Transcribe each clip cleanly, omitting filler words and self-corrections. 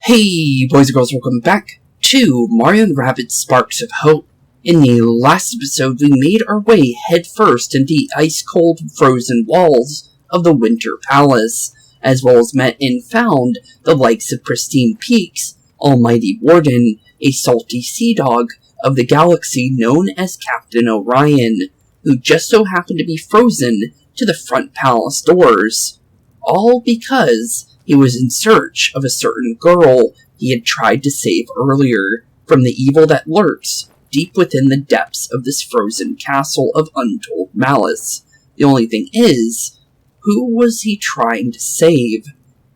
Hey boys and girls, welcome back to Mario Rabbids Sparks of Hope. In the last episode, we made our way headfirst into the ice-cold, frozen walls of the Winter Palace, as well as met and found the likes of Pristine Peaks, Almighty Warden, a salty sea dog of the galaxy known as Captain Orion, who just so happened to be frozen to the front palace doors. All because he was in search of a certain girl he had tried to save earlier from the evil that lurks deep within the depths of this frozen castle of untold malice. The only thing is, who was he trying to save?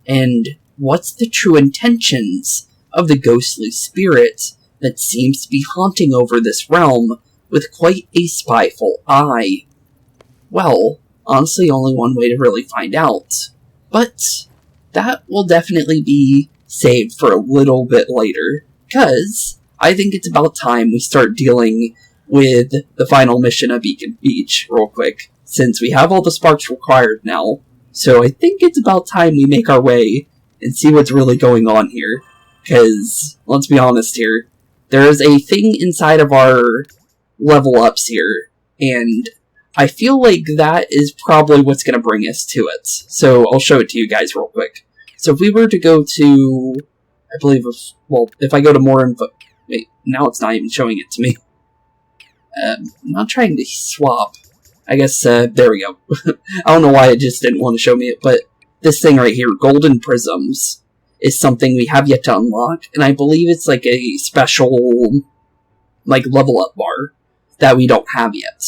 And what's the true intentions of the ghostly spirit that seems to be haunting over this realm with quite a spyful eye? Well, honestly, only one way to really find out. But that will definitely be saved for a little bit later, because I think it's about time we start dealing with the final mission of Beacon Beach real quick, since we have all the sparks required now. So I think it's about time we make our way and see what's really going on here, because, let's be honest here, there is a thing inside of our level ups here, and I feel like that is probably what's going to bring us to it. So I'll show it to you guys real quick. So if we were to go to, I believe, if I go to more info, wait, now it's not even showing it to me. I'm not trying to swap. I guess, there we go. I don't know why it just didn't want to show me it, but this thing right here, Golden Prisms, is something we have yet to unlock, and I believe it's like a special, like, level up bar that we don't have yet.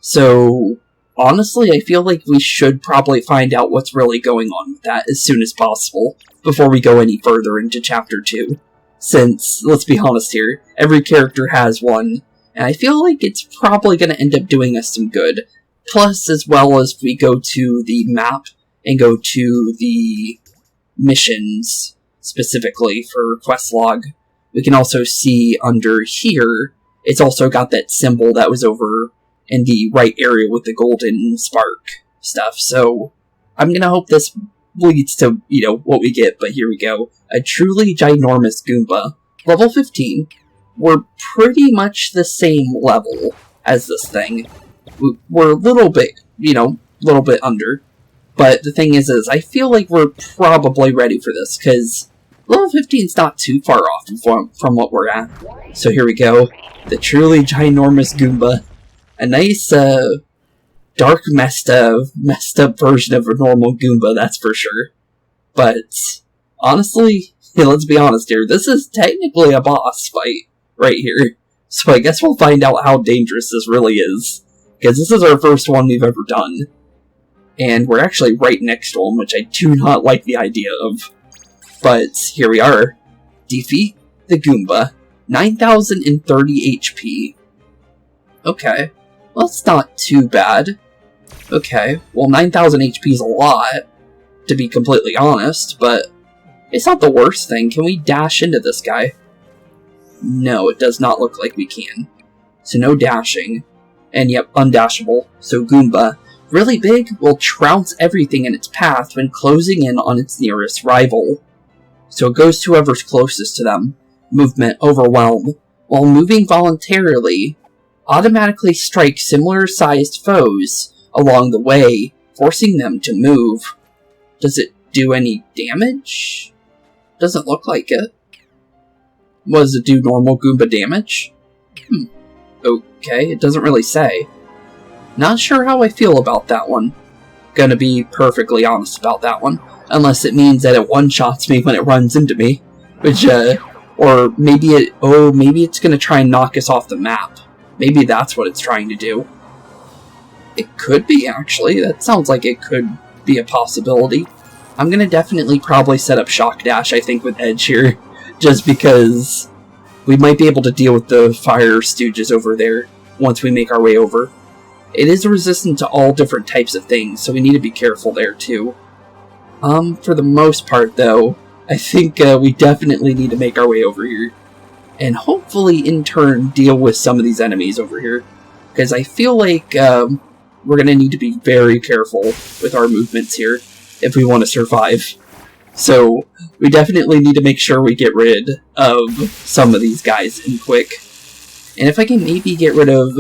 So, honestly, I feel like we should probably find out what's really going on with that as soon as possible, before we go any further into Chapter 2. Since, let's be honest here, every character has one, and I feel like it's probably going to end up doing us some good. Plus, as well as we go to the map, and go to the missions, specifically for quest log, we can also see under here, it's also got that symbol that was over in the right area with the golden spark stuff. So I'm gonna hope this leads to, what we get, but here we go. A truly ginormous Goomba. Level 15. We're pretty much the same level as this thing. We're a little bit, little bit under. But the thing is I feel like we're probably ready for this, because level 15 is not too far off from what we're at. So here we go. The truly ginormous Goomba. A nice, dark, messed up version of a normal Goomba, that's for sure. But, honestly, let's be honest here, this is technically a boss fight right here. So I guess we'll find out how dangerous this really is. Because this is our first one we've ever done. And we're actually right next to him, which I do not like the idea of. But, here we are. Defeat the Goomba. 9,030 HP. Okay. Well, that's not too bad. Okay, well 9,000 HP is a lot, to be completely honest, but it's not the worst thing. Can we dash into this guy? No, it does not look like we can. So no dashing. And yep, undashable. So Goomba, really big, will trounce everything in its path when closing in on its nearest rival. So it goes to whoever's closest to them. Movement overwhelm. While moving voluntarily, automatically strike similar-sized foes along the way, forcing them to move. Does it do any damage? Doesn't look like it. Does it do normal Goomba damage? Okay, it doesn't really say. Not sure how I feel about that one. Gonna be perfectly honest about that one. Unless it means that it one-shots me when it runs into me. Which, or maybe it's gonna try and knock us off the map. Maybe that's what it's trying to do. It could be, actually. That sounds like it could be a possibility. I'm gonna definitely probably set up Shock Dash, I think, with Edge here. Just because we might be able to deal with the fire stooges over there once we make our way over. It is resistant to all different types of things, so we need to be careful there, too. For the most part, though, I think we definitely need to make our way over here. And hopefully, in turn, deal with some of these enemies over here. Because I feel like we're going to need to be very careful with our movements here if we want to survive. So we definitely need to make sure we get rid of some of these guys in quick. And if I can maybe get rid of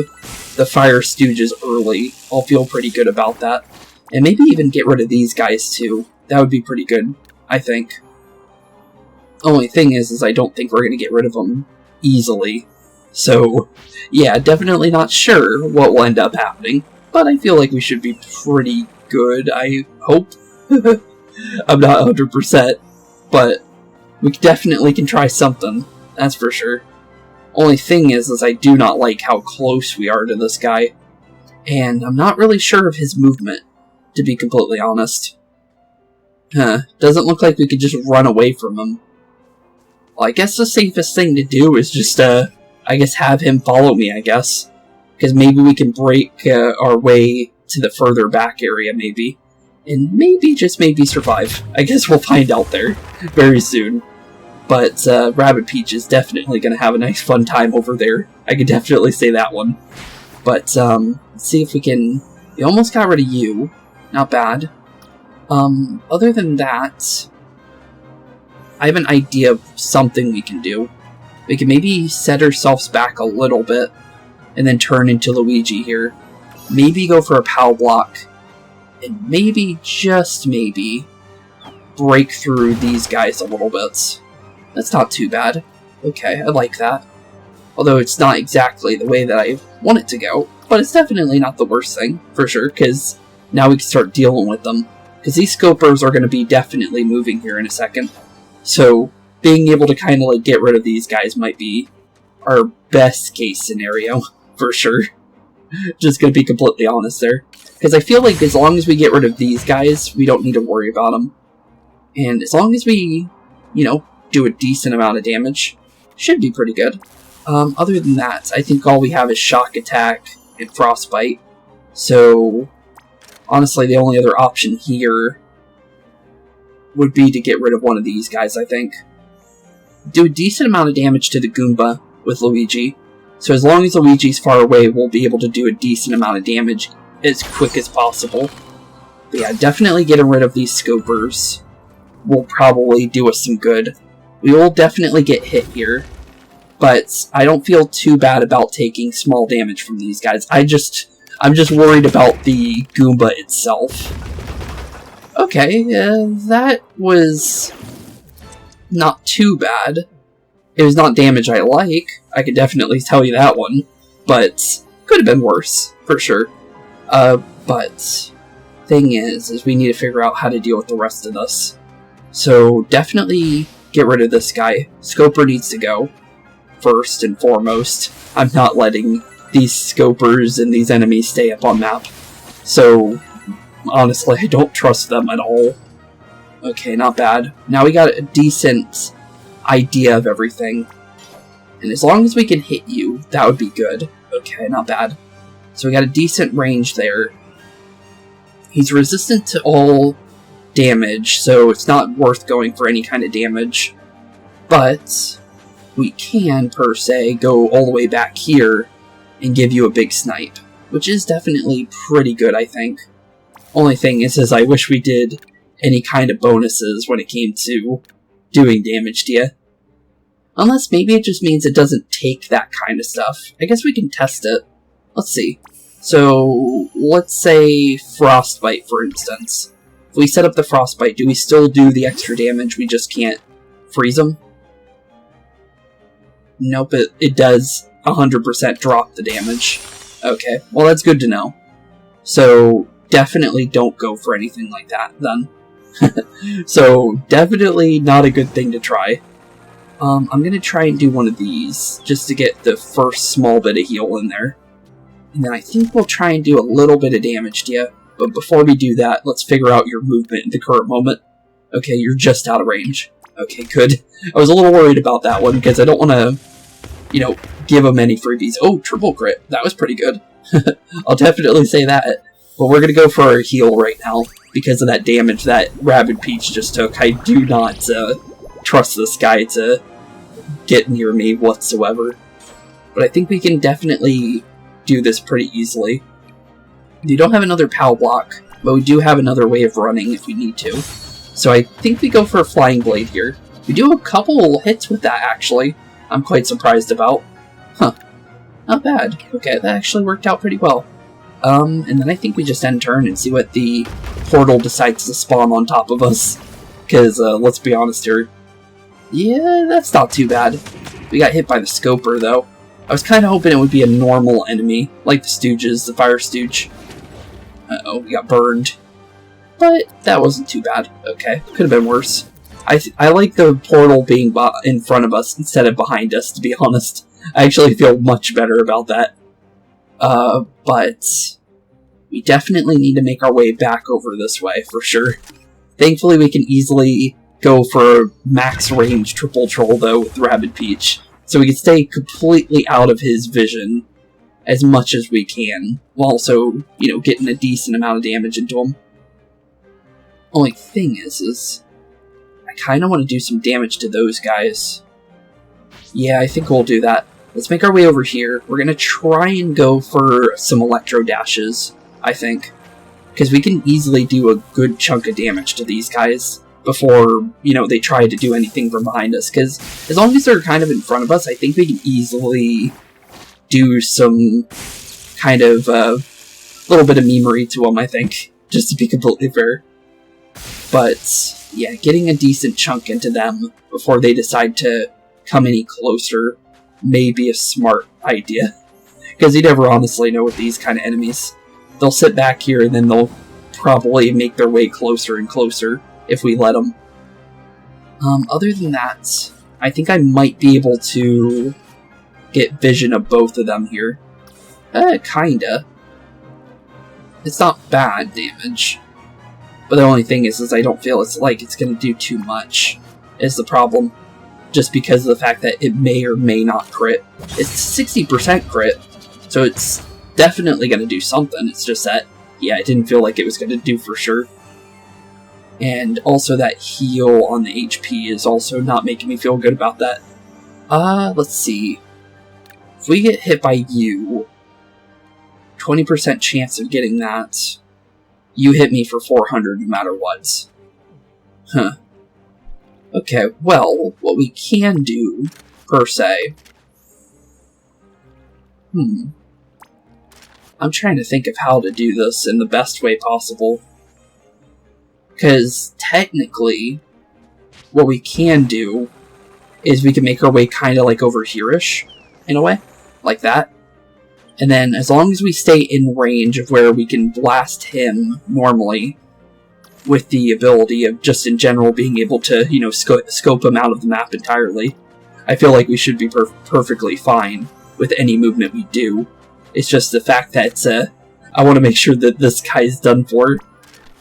the Fire Stooges early, I'll feel pretty good about that. And maybe even get rid of these guys too. That would be pretty good, I think. Only thing is I don't think we're going to get rid of them easily. So, yeah, definitely not sure what will end up happening. But I feel like we should be pretty good, I hope. I'm not 100%, but we definitely can try something, that's for sure. Only thing is I do not like how close we are to this guy. And I'm not really sure of his movement, to be completely honest. Doesn't look like we could just run away from him. Well, I guess the safest thing to do is just, I guess have him follow me, I guess. Because maybe we can break our way to the further back area, maybe. And maybe, just maybe, survive. I guess we'll find out there very soon. But Rabbid Peach is definitely going to have a nice fun time over there. I can definitely say that one. But let's see if we can... We almost got rid of you. Not bad. Other than that, I have an idea of something we can do. We can maybe set ourselves back a little bit and then turn into Luigi here. Maybe go for a POW block. And maybe, just maybe, break through these guys a little bit. That's not too bad. Okay, I like that. Although it's not exactly the way that I want it to go. But it's definitely not the worst thing, for sure, because now we can start dealing with them. Because these scopers are going to be definitely moving here in a second. So, being able to kind of like get rid of these guys might be our best case scenario, for sure. Just going to be completely honest there. Because I feel like as long as we get rid of these guys, we don't need to worry about them. And as long as we, you know, do a decent amount of damage, should be pretty good. Other than that, I think all we have is Shock Attack and Frostbite. So, honestly, the only other option here would be to get rid of one of these guys, I think. Do a decent amount of damage to the Goomba with Luigi. So as long as Luigi's far away, we'll be able to do a decent amount of damage as quick as possible. But yeah, definitely getting rid of these scopers will probably do us some good. We will definitely get hit here, but I don't feel too bad about taking small damage from these guys. I'm just worried about the Goomba itself. Okay, that was not too bad. It was not damage I like, I could definitely tell you that one, but could have been worse, for sure. But thing is we need to figure out how to deal with the rest of this. So definitely get rid of this guy. Scoper needs to go, first and foremost. I'm not letting these scopers and these enemies stay up on map. So, honestly, I don't trust them at all. Okay, not bad. Now we got a decent idea of everything. And as long as we can hit you, that would be good. Okay, not bad. So we got a decent range there. He's resistant to all damage, so it's not worth going for any kind of damage. But we can, per se, go all the way back here and give you a big snipe, which is definitely pretty good, I think. Only thing is I wish we did any kind of bonuses when it came to doing damage to you. Unless maybe it just means it doesn't take that kind of stuff. I guess we can test it. Let's see. So, let's say Frostbite, for instance. If we set up the Frostbite, do we still do the extra damage? We just can't freeze them? Nope, it does 100% drop the damage. Okay, well that's good to know. So, definitely don't go for anything like that, then. So, definitely not a good thing to try. I'm gonna try and do one of these, just to get the first small bit of heal in there. And then I think we'll try and do a little bit of damage to you. But before we do that, let's figure out your movement in the current moment. Okay, you're just out of range. Okay, good. I was a little worried about that one, because I don't want to, you know, give him any freebies. Oh, triple crit. That was pretty good. I'll definitely say that. But we're going to go for our heal right now, because of that damage that Rabbid Peach just took. I do not trust this guy to get near me whatsoever. But I think we can definitely do this pretty easily. You don't have another POW block, but we do have another way of running if we need to. So I think we go for a Flying Blade here. We do a couple hits with that, actually. I'm quite surprised about. Huh. Not bad. Okay, that actually worked out pretty well. And then I think we just end turn and see what the portal decides to spawn on top of us. Because, let's be honest here. Yeah, that's not too bad. We got hit by the Scoper, though. I was kind of hoping it would be a normal enemy, like the Stooges, the Fire Stooge. Uh-oh, we got burned. But that wasn't too bad. Okay, could have been worse. I like the portal being in front of us instead of behind us, to be honest. I actually feel much better about that. But we definitely need to make our way back over this way, for sure. Thankfully, we can easily go for max range triple troll, though, with Rabbid Peach. So we can stay completely out of his vision as much as we can, while also, you know, getting a decent amount of damage into him. Only thing is I kind of want to do some damage to those guys. Yeah, I think we'll do that. Let's make our way over here. We're going to try and go for some Electro Dashes, I think. Because we can easily do a good chunk of damage to these guys before, you know, they try to do anything from behind us. Because as long as they're kind of in front of us, I think we can easily do some kind of little bit of memery to them, I think. Just to be completely fair. But, yeah, getting a decent chunk into them before they decide to come any closer may be a smart idea. Because you never honestly know with these kind of enemies. They'll sit back here and then they'll probably make their way closer and closer if we let them. Other than that, I think I might be able to get vision of both of them here. Kinda. It's not bad damage. But the only thing is I don't feel it's like it's going to do too much, is the problem. Just because of the fact that it may or may not crit. It's 60% crit, so it's definitely going to do something. It's just that, yeah, I didn't feel like it was going to do for sure. And also that heal on the HP is also not making me feel good about that. Let's see. If we get hit by you, 20% chance of getting that. You hit me for 400 no matter what. Huh. Okay, well, what we can do, per se... I'm trying to think of how to do this in the best way possible. Because, technically, what we can do is we can make our way kind of like over here-ish, in a way. Like that. And then, as long as we stay in range of where we can blast him normally, with the ability of just in general being able to, you know, scope him out of the map entirely, I feel like we should be perfectly fine with any movement we do. It's just the fact that I want to make sure that this guy is done for.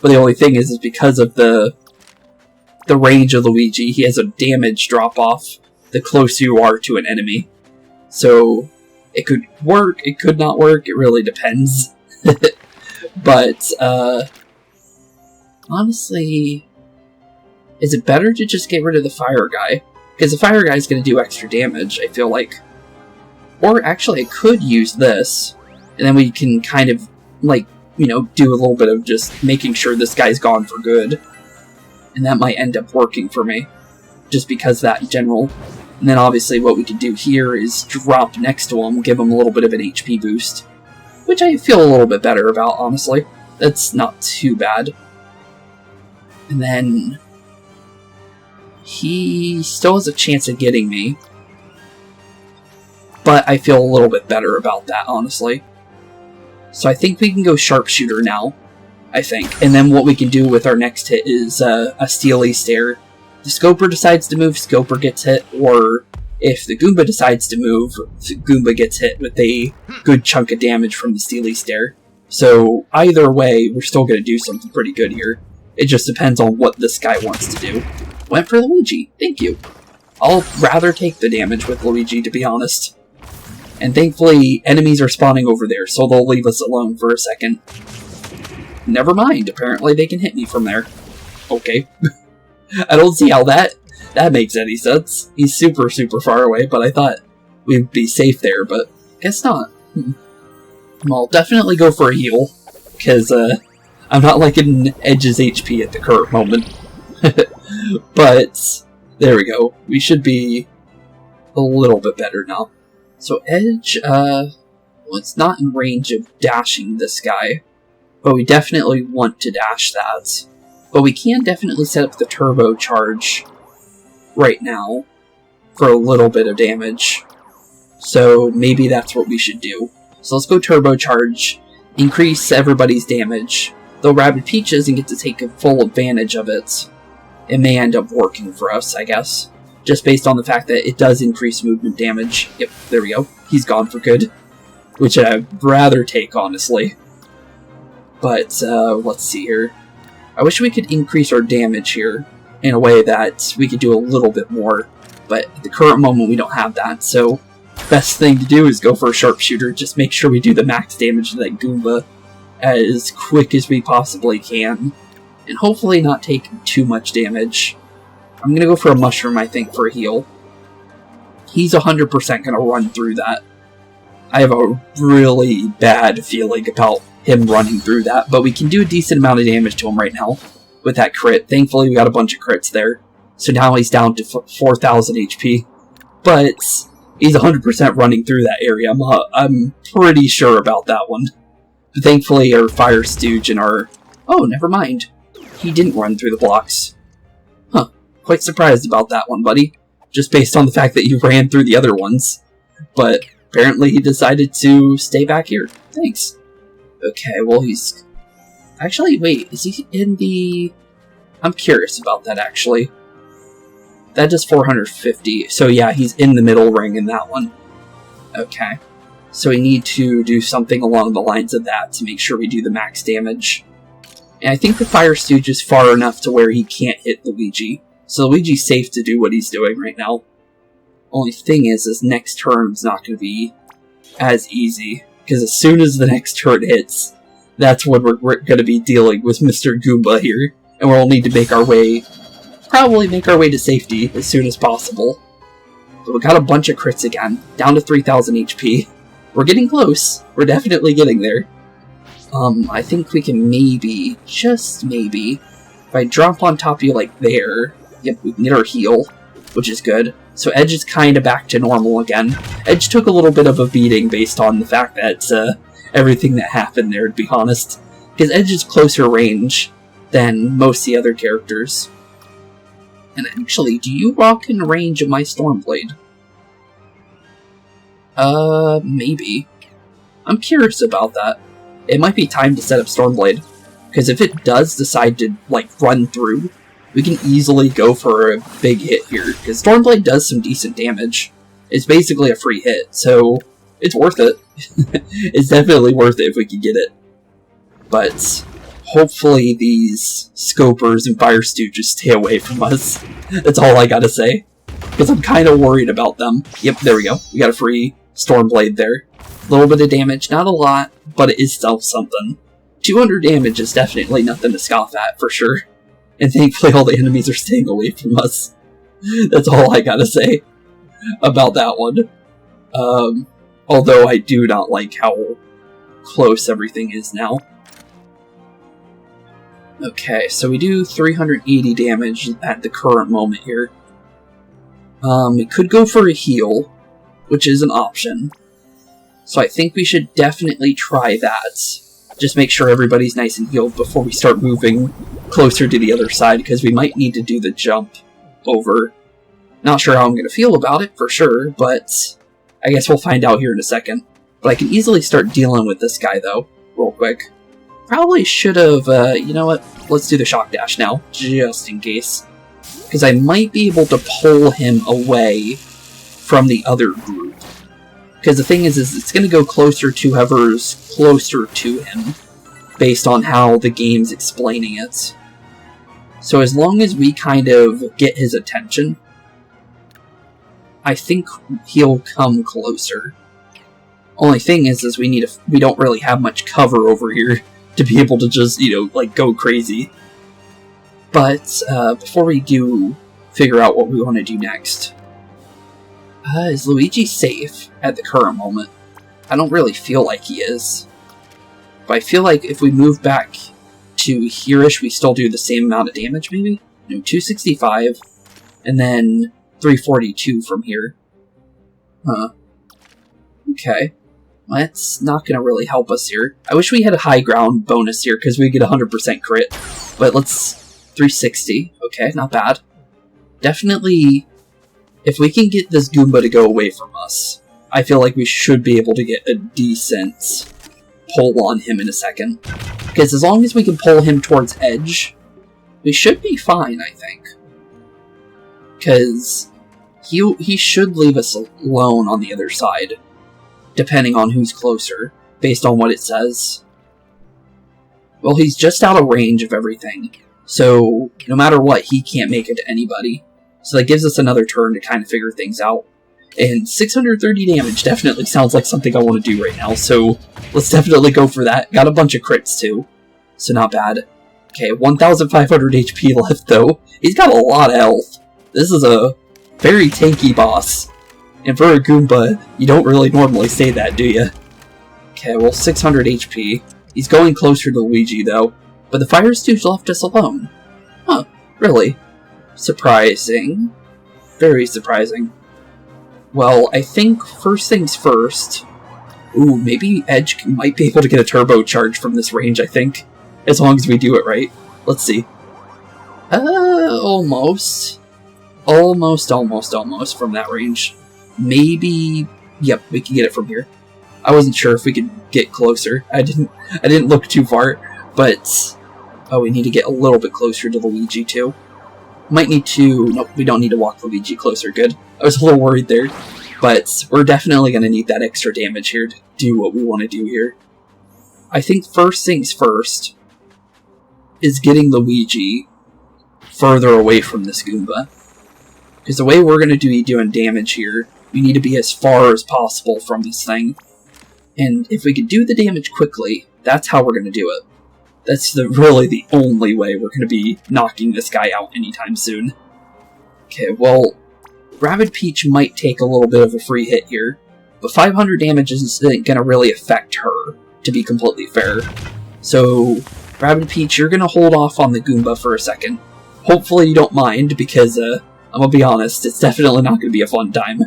But the only thing is because of the range of Luigi, he has a damage drop-off the closer you are to an enemy. So, it could work, it could not work, it really depends. But, honestly, is it better to just get rid of the fire guy? Because the fire guy is going to do extra damage, I feel like. Or actually, I could use this, and then we can kind of, like, you know, do a little bit of just making sure this guy's gone for good. And that might end up working for me, just because that in general. And then obviously what we could do here is drop next to him, give him a little bit of an HP boost. Which I feel a little bit better about, honestly. That's not too bad. And then he still has a chance of getting me. But I feel a little bit better about that, honestly. So I think we can go Sharpshooter now, I think. And then what we can do with our next hit is a Steely Stare. If the Scoper decides to move, Scoper gets hit. Or if the Goomba decides to move, Goomba gets hit with a good chunk of damage from the Steely Stare. So either way, we're still going to do something pretty good here. It just depends on what this guy wants to do. Went for Luigi. Thank you. I'll rather take the damage with Luigi, to be honest. And thankfully, enemies are spawning over there, so they'll leave us alone for a second. Never mind, apparently they can hit me from there. Okay. I don't see how that makes any sense. He's super, super far away, but I thought we'd be safe there, but guess not. I'll definitely go for a heal, because I'm not liking Edge's HP at the current moment. But there we go. We should be a little bit better now. So Edge, well, it's not in range of dashing this guy, but we definitely want to dash that. But we can definitely set up the turbo charge right now for a little bit of damage. So maybe that's what we should do. So let's go turbocharge, increase everybody's damage. Though Rabbid Peach doesn't get to take full advantage of it, it may end up working for us, I guess. Just based on the fact that it does increase movement damage. Yep, there we go. He's gone for good. Which I'd rather take, honestly. But, let's see here. I wish we could increase our damage here in a way that we could do a little bit more. But at the current moment, we don't have that, so best thing to do is go for a sharpshooter. Just make sure we do the max damage to that Goomba as quick as we possibly can. And hopefully not take too much damage. I'm going to go for a mushroom, I think, for a heal. He's 100% going to run through that. I have a really bad feeling about him running through that, but we can do a decent amount of damage to him right now with that crit. Thankfully, we got a bunch of crits there. So now he's down to 4,000 HP. But he's 100% running through that area. I'm pretty sure about that one. But thankfully, our Fire Stooge and our... Oh, never mind. He didn't run through the blocks. Huh. Quite surprised about that one, buddy. Just based on the fact that you ran through the other ones. But apparently he decided to stay back here. Thanks. Okay, well he's... Actually, wait, is he in the... I'm curious about that, actually. That does 450, so yeah, he's in the middle ring in that one. Okay. So we need to do something along the lines of that to make sure we do the max damage. And I think the Fire Stooge is far enough to where he can't hit Luigi. So Luigi's safe to do what he's doing right now. Only thing is, this next turn's not going to be as easy. Because as soon as the next turn hits, that's when we're going to be dealing with Mr. Goomba here. And we'll need to make our way, probably make our way to safety as soon as possible. But we got a bunch of crits again, down to 3,000 HP. We're getting close. We're definitely getting there. I think we can maybe, just maybe, if I drop on top of you like there, yep, we can get our heal, which is good. So Edge is kind of back to normal again. Edge took a little bit of a beating based on the fact that everything that happened there, to be honest. Because Edge is closer range than most of the other characters. And actually, do you rock in range of my Stormblade? Maybe. I'm curious about that. It might be time to set up Stormblade. Because if it does decide to, like, run through, we can easily go for a big hit here. Because Stormblade does some decent damage. It's basically a free hit, so it's worth it. It's definitely worth it if we can get it. But hopefully these Scopers and Fire Stooges stay away from us. That's all I gotta say. Because I'm kind of worried about them. Yep, there we go. We got a free Stormblade there. A little bit of damage, not a lot, but it is still something. 200 damage is definitely nothing to scoff at, for sure. And thankfully all the enemies are staying away from us. That's all I gotta say about that one. Although I do not like how close everything is now. Okay, so we do 380 damage at the current moment here. We could go for a heal, which is an option. So I think we should definitely try that. Just make sure everybody's nice and healed before we start moving closer to the other side, because we might need to do the jump over. Not sure how I'm going to feel about it, for sure, but I guess we'll find out here in a second. But I can easily start dealing with this guy, though, real quick. Probably should have, you know what, let's do the shock dash now, just in case. Because I might be able to pull him away from the other group. Because the thing is it's going to go closer to whoever's closer to him, based on how the game's explaining it. So as long as we kind of get his attention, I think he'll come closer. Only thing is we don't really have much cover over here to be able to just, you know, like, go crazy. But, before we do figure out what we want to do next, is Luigi safe at the current moment? I don't really feel like he is. But I feel like if we move back to here-ish, we still do the same amount of damage, maybe? No, 265. And then 342 from here. Huh. Okay. Well, that's not going to really help us here. I wish we had a high ground bonus here, because we get 100% crit. But let's... 360. Okay, not bad. Definitely, if we can get this Goomba to go away from us, I feel like we should be able to get a decent pull on him in a second. Because as long as we can pull him towards edge, we should be fine, I think. Because he should leave us alone on the other side, depending on who's closer, based on what it says. Well, he's just out of range of everything, so no matter what, he can't make it to anybody. So that gives us another turn to kind of figure things out. And 630 damage definitely sounds like something I want to do right now, so let's definitely go for that. Got a bunch of crits too, so not bad. Okay, 1,500 HP left though. He's got a lot of health. This is a very tanky boss. And for a Goomba, you don't really normally say that, do you? Okay, well, 600 HP. He's going closer to Luigi though, but the Fire Stooge left us alone. Huh, really? Surprising. Very surprising. Well, I think first things first... Ooh, maybe Edge might be able to get a turbocharge from this range, I think. As long as we do it right. Let's see. Almost. Almost from that range. Maybe... Yep, we can get it from here. I wasn't sure if we could get closer. I didn't look too far, but... Oh, we need to get a little bit closer to Luigi, too. Might need to... Nope, we don't need to walk Luigi closer. Good. I was a little worried there. But we're definitely going to need that extra damage here to do what we want to do here. I think first things first is getting Luigi further away from this Goomba. Because the way we're going to be doing damage here, we need to be as far as possible from this thing. And if we could do the damage quickly, that's how we're going to do it. That's really the only way we're going to be knocking this guy out anytime soon. Okay, well, Rabbid Peach might take a little bit of a free hit here, but 500 damage isn't going to really affect her, to be completely fair. So, Rabbid Peach, you're going to hold off on the Goomba for a second. Hopefully you don't mind, because, I'm going to be honest, it's definitely not going to be a fun time.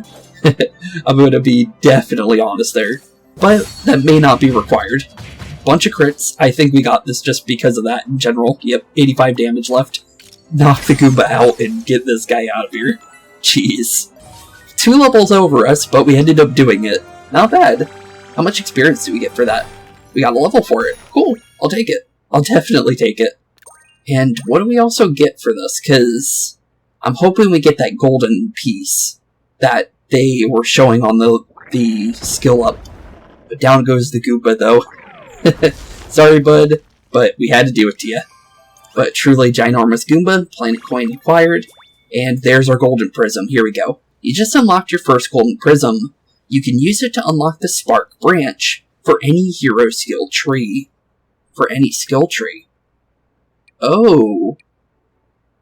I'm going to be definitely honest there. But that may not be required. Bunch of crits. I think we got this just because of that in general. Yep, 85 damage left. Knock the Goomba out and get this guy out of here. Jeez. 2 levels over us, but we ended up doing it. Not bad. How much experience do we get for that? We got a level for it. Cool. I'll take it. I'll definitely take it. And what do we also get for this? Because I'm hoping we get that golden piece that they were showing on the skill up. But down goes the Goomba, though. Sorry, bud, but we had to do it to you. But truly ginormous Goomba, planet coin acquired, and there's our golden prism. Here we go. You just unlocked your first golden prism. You can use it to unlock the Spark branch for any hero skill tree. For any skill tree. Oh.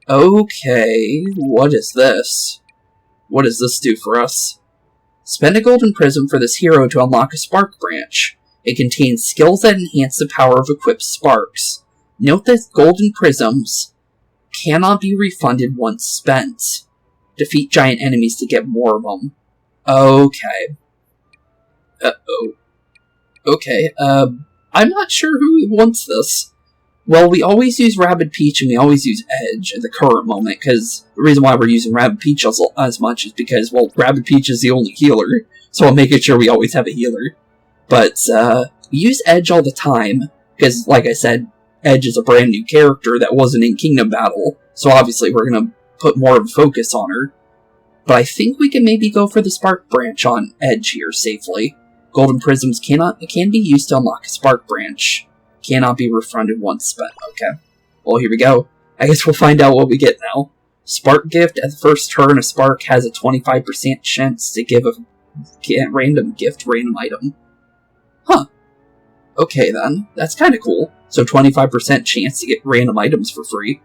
Okay, what is this? What does this do for us? Spend a golden prism for this hero to unlock a Spark branch. It contains skills that enhance the power of equipped sparks. Note that golden prisms cannot be refunded once spent. Defeat giant enemies to get more of them. Okay. Uh-oh. Okay, I'm not sure who wants this. Well, we always use Rabbid Peach and we always use Edge at the current moment, because the reason why we're using Rabbid Peach as much is because, well, Rabbid Peach is the only healer, so I'm making sure we always have a healer. But, we use Edge all the time, because, like I said, Edge is a brand new character that wasn't in Kingdom Battle, so obviously we're going to put more of a focus on her. But I think we can maybe go for the Spark Branch on Edge here safely. Golden Prisms can be used to unlock a Spark Branch. Cannot be refunded once spent. Okay. Well, here we go. I guess we'll find out what we get now. Spark Gift. At the first turn, a Spark has a 25% chance to give a random gift, random item. Huh. Okay then, that's kind of cool. So 25% chance to get random items for free.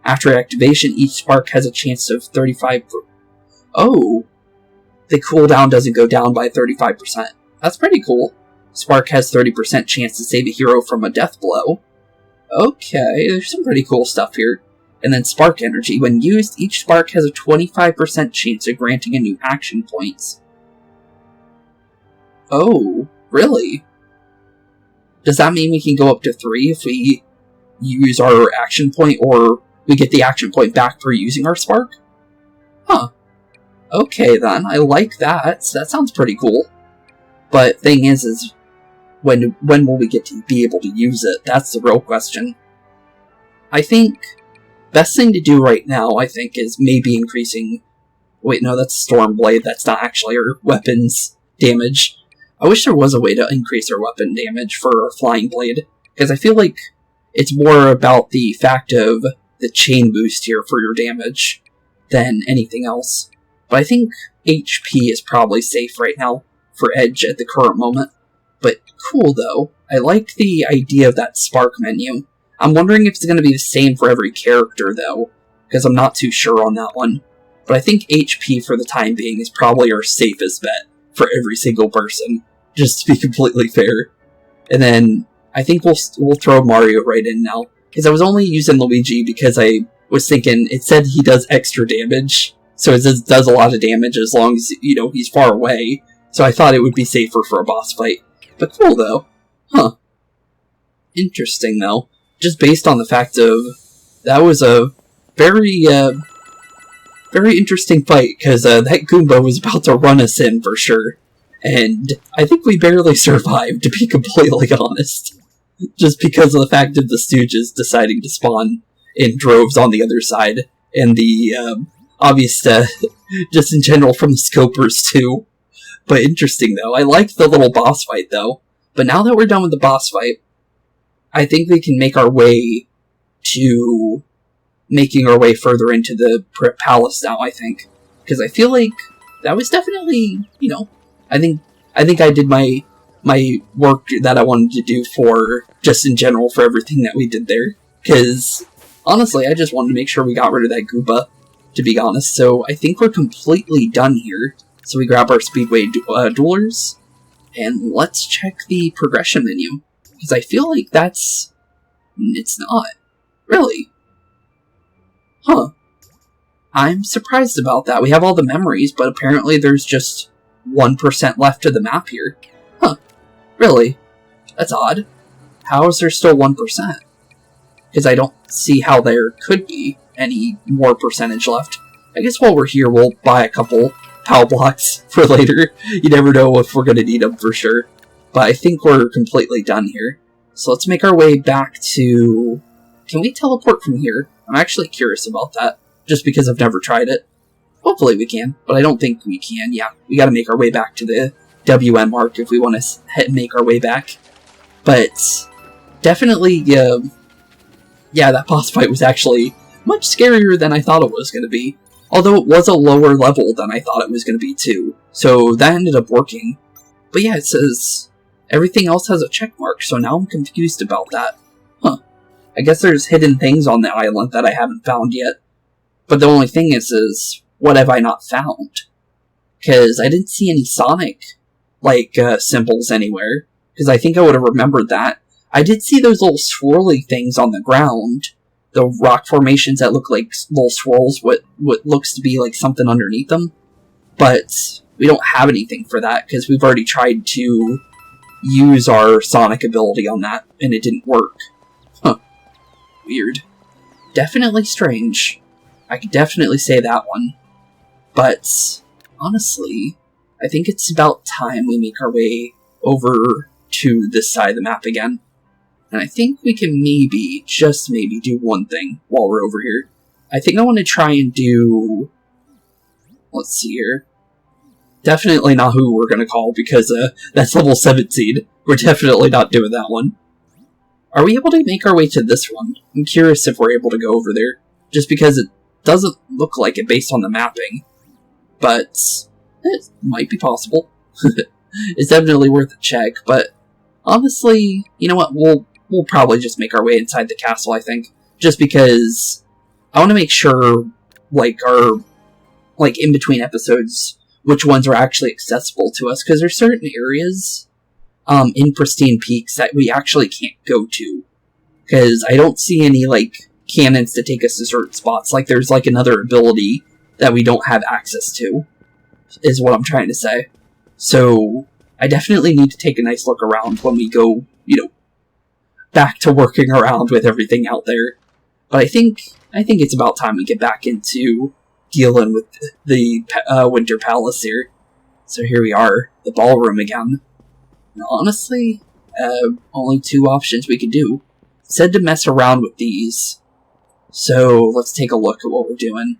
After activation, each spark has a chance of 35... Oh! The cooldown doesn't go down by 35%. That's pretty cool. Spark has 30% chance to save a hero from a death blow. Okay, there's some pretty cool stuff here. And then spark energy. When used, each spark has a 25% chance of granting a new action points. Oh, really? Does that mean we can go up to 3 if we use our action point, or we get the action point back for using our spark? Huh. Okay then, I like that. That sounds pretty cool. But thing is when will we get to be able to use it? That's the real question. I think best thing to do right now, I think, is maybe increasing... Wait, no, that's Stormblade. That's not actually our weapon's damage. I wish there was a way to increase our weapon damage for our Flying Blade, because I feel like it's more about the fact of the chain boost here for your damage than anything else. But I think HP is probably safe right now for Edge at the current moment. But cool though, I like the idea of that spark menu. I'm wondering if it's going to be the same for every character though, because I'm not too sure on that one. But I think HP for the time being is probably our safest bet for every single person, just to be completely fair. And then I think we'll throw Mario right in now, because I was only using Luigi because I was thinking it said he does extra damage, so it does a lot of damage as long as, you know, he's far away. So I thought it would be safer for a boss fight. But cool though. Huh. Interesting though. Just based on the fact of that was a very interesting fight, because that Goomba was about to run us in for sure. And I think we barely survived, to be completely honest. Just because of the fact of the Stooges deciding to spawn in droves on the other side. And the obvious, just in general from the Scopers too. But interesting though. I liked the little boss fight though. But now that we're done with the boss fight, I think we can make our way to making our way further into the palace now, I think. Because I feel like that was definitely, you know, I think I did my work that I wanted to do for, just in general, for everything that we did there. Because, honestly, I just wanted to make sure we got rid of that Goomba, to be honest. So I think we're completely done here. So we grab our Speedway duelers, and let's check the progression menu. Because I feel like it's not. Really. Huh. I'm surprised about that. We have all the memories, but apparently there's just 1% left of the map here. Huh. Really? That's odd. How is there still 1%? Because I don't see how there could be any more percentage left. I guess while we're here, we'll buy a couple POW blocks for later. You never know if we're going to need them for sure. But I think we're completely done here. So let's make our way back to... Can we teleport from here? I'm actually curious about that, just because I've never tried it. Hopefully we can, but I don't think we can. Yeah, we gotta make our way back to the WM mark if we want to make our way back. But definitely, yeah, that boss fight was actually much scarier than I thought it was going to be. Although it was a lower level than I thought it was going to be too. So that ended up working. But yeah, it says everything else has a check mark, so now I'm confused about that. Huh. I guess there's hidden things on the island that I haven't found yet. But the only thing is what have I not found? Because I didn't see any Sonic, symbols anywhere. Because I think I would have remembered that. I did see those little swirly things on the ground. The rock formations that look like little swirls, what looks to be like something underneath them. But we don't have anything for that, because we've already tried to use our Sonic ability on that, and it didn't work. Huh. Weird. Definitely strange. I could definitely say that one. But, honestly, I think it's about time we make our way over to this side of the map again. And I think we can maybe, just maybe, do one thing while we're over here. I think I want to try and do... Let's see here. Definitely not who we're going to call, because that's level 17. We're definitely not doing that one. Are we able to make our way to this one? I'm curious if we're able to go over there. Just because it doesn't look like it based on the mapping. But it might be possible. It's definitely worth a check, but honestly, you know what? We'll probably just make our way inside the castle, I think. Just because I want to make sure, our in-between episodes, which ones are actually accessible to us. Because there's certain areas in Pristine Peaks that we actually can't go to. Because I don't see any, cannons to take us to certain spots. Like, there's, like, another ability that we don't have access to, is what I'm trying to say. So, I definitely need to take a nice look around when we go, back to working around with everything out there. But I think it's about time we get back into dealing with the Winter Palace here. So here we are, the ballroom again. And honestly, only 2 options we could do. It said to mess around with these. So let's take a look at what we're doing.